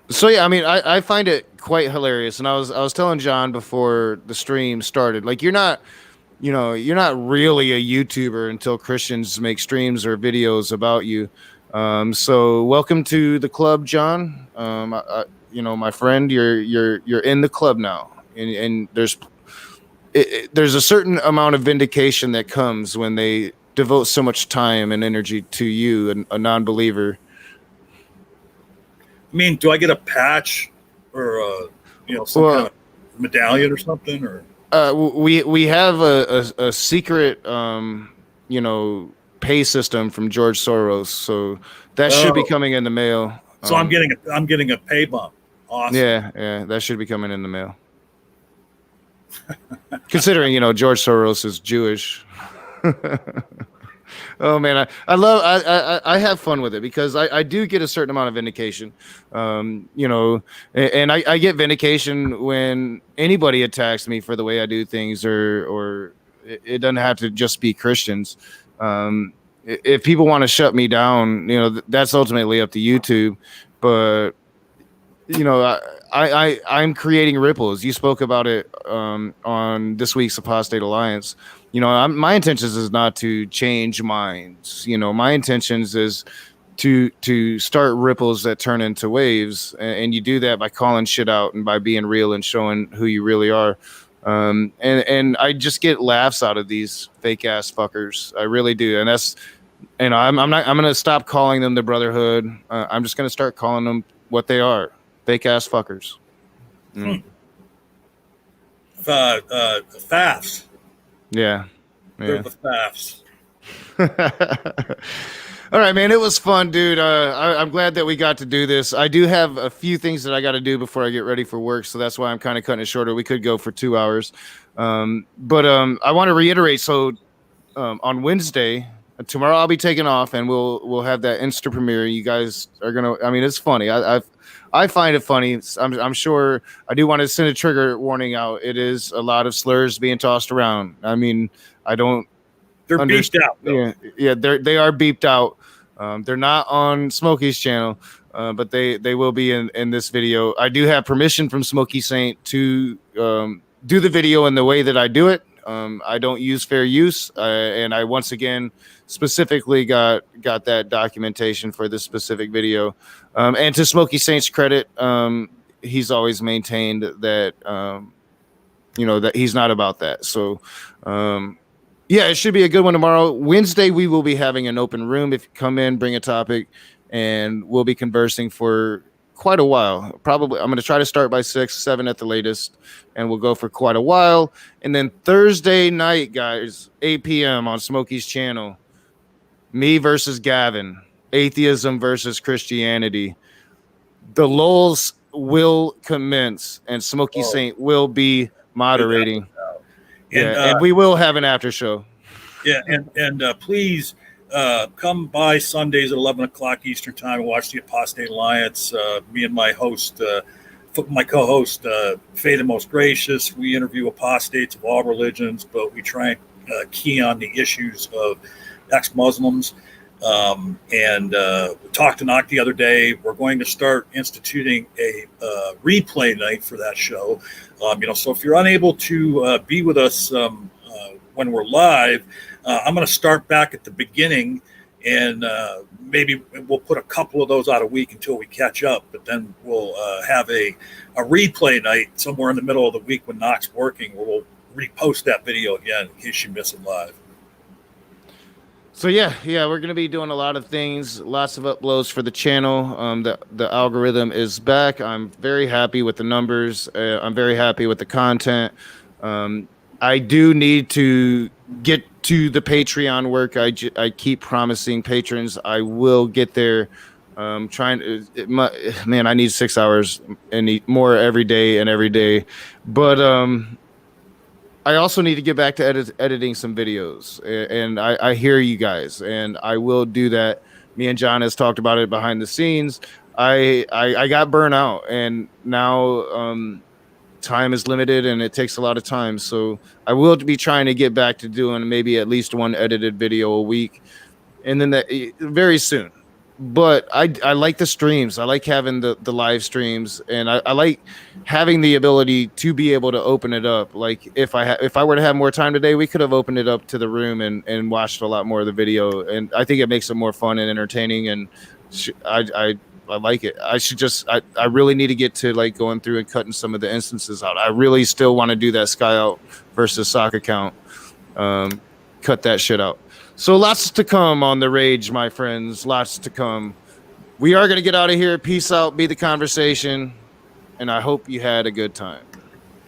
So yeah, I mean, I find it quite hilarious, and I was telling John before the stream started, like you're not really a YouTuber until Christians make streams or videos about you. So welcome to the club, John. My friend, you're in the club now, and there's a certain amount of vindication that comes when they devote so much time and energy to you, a non-believer. I mean, do I get a patch or some kind of medallion or something? Or we have a secret pay system from George Soros, so that should be coming in the mail. So I'm getting a pay bump. Awesome. Yeah, that should be coming in the mail. Considering George Soros is Jewish. Oh man, I have fun with it because I do get a certain amount of vindication, and I get vindication when anybody attacks me for the way I do things, or it doesn't have to just be Christians. If people want to shut me down, that's ultimately up to YouTube, but I'm creating ripples. You spoke about it on this week's Apostate Alliance. My intentions is not to change minds. My intentions is to start ripples that turn into waves, and you do that by calling shit out and by being real and showing who you really are. And I just get laughs out of these fake ass fuckers. I really do, and that's I'm gonna stop calling them the Brotherhood. I'm just gonna start calling them what they are. Fake ass fuckers. Faffs. Yeah. They're the faffs. All right, man. It was fun, dude. I'm glad that we got to do this. I do have a few things that I got to do before I get ready for work, so that's why I'm kind of cutting it shorter. We could go for 2 hours, but I want to reiterate. So on Wednesday, tomorrow I'll be taking off, and we'll have that Insta premiere. You guys are gonna. I mean, it's funny. I find it funny. I'm sure. I do want to send a trigger warning out. It is a lot of slurs being tossed around. I mean, I don't. They're beeped out. Though. Yeah, they are beeped out. They're not on Smokey's channel, but they will be in this video. I do have permission from Smokey Saint to do the video in the way that I do it. I don't use fair use, and I once again specifically got that documentation for this specific video. And to Smokey Saint's credit, he's always maintained that that he's not about that. So yeah, it should be a good one tomorrow. Wednesday we will be having an open room. If you come in, bring a topic, and we'll be conversing for quite a while. Probably I'm going to try to start by 6, 7 at the latest, and we'll go for quite a while. And then Thursday night, guys, 8 p.m. on Smokey's channel, me versus Gavin, atheism versus Christianity. The lulls will commence, and Smokey Saint will be moderating. And we will have an after show. Yeah, and please come by Sundays at 11 o'clock Eastern time and watch the Apostate Alliance. Me and my host, my co-host, Faye the Most Gracious. We interview apostates of all religions, but we try and key on the issues of ex-Muslims. And we talked to Knock the other day. We're going to start instituting a replay night for that show. So if you're unable to be with us when we're live, I'm going to start back at the beginning, and maybe we'll put a couple of those out a week until we catch up. But then we'll have a replay night somewhere in the middle of the week when Knock's working, where we'll repost that video again in case you miss it live. So yeah, we're gonna be doing a lot of things, lots of uploads for the channel. The algorithm is back. I'm very happy with the numbers. I'm very happy with the content. I do need to get to the Patreon work. I keep promising patrons I will get there. I need 6 hours and need more every day. But I also need to get back to editing some videos, and I hear you guys, and I will do that. Me and John has talked about it behind the scenes. I got burnt out, and now time is limited, and it takes a lot of time. So I will be trying to get back to doing maybe at least one edited video a week, and then that very soon. But I like the streams. I like having the live streams, and I like having the ability to be able to open it up. Like if I were to have more time today, we could have opened it up to the room and watched a lot more of the video. And I think it makes it more fun and entertaining. And I like it. I really need to get to like going through and cutting some of the instances out. I really still want to do that Sky Out versus Sock account. Cut that shit out. So lots to come on the Rage, my friends. Lots to come. We are going to get out of here. Peace out. Be the conversation. And I hope you had a good time.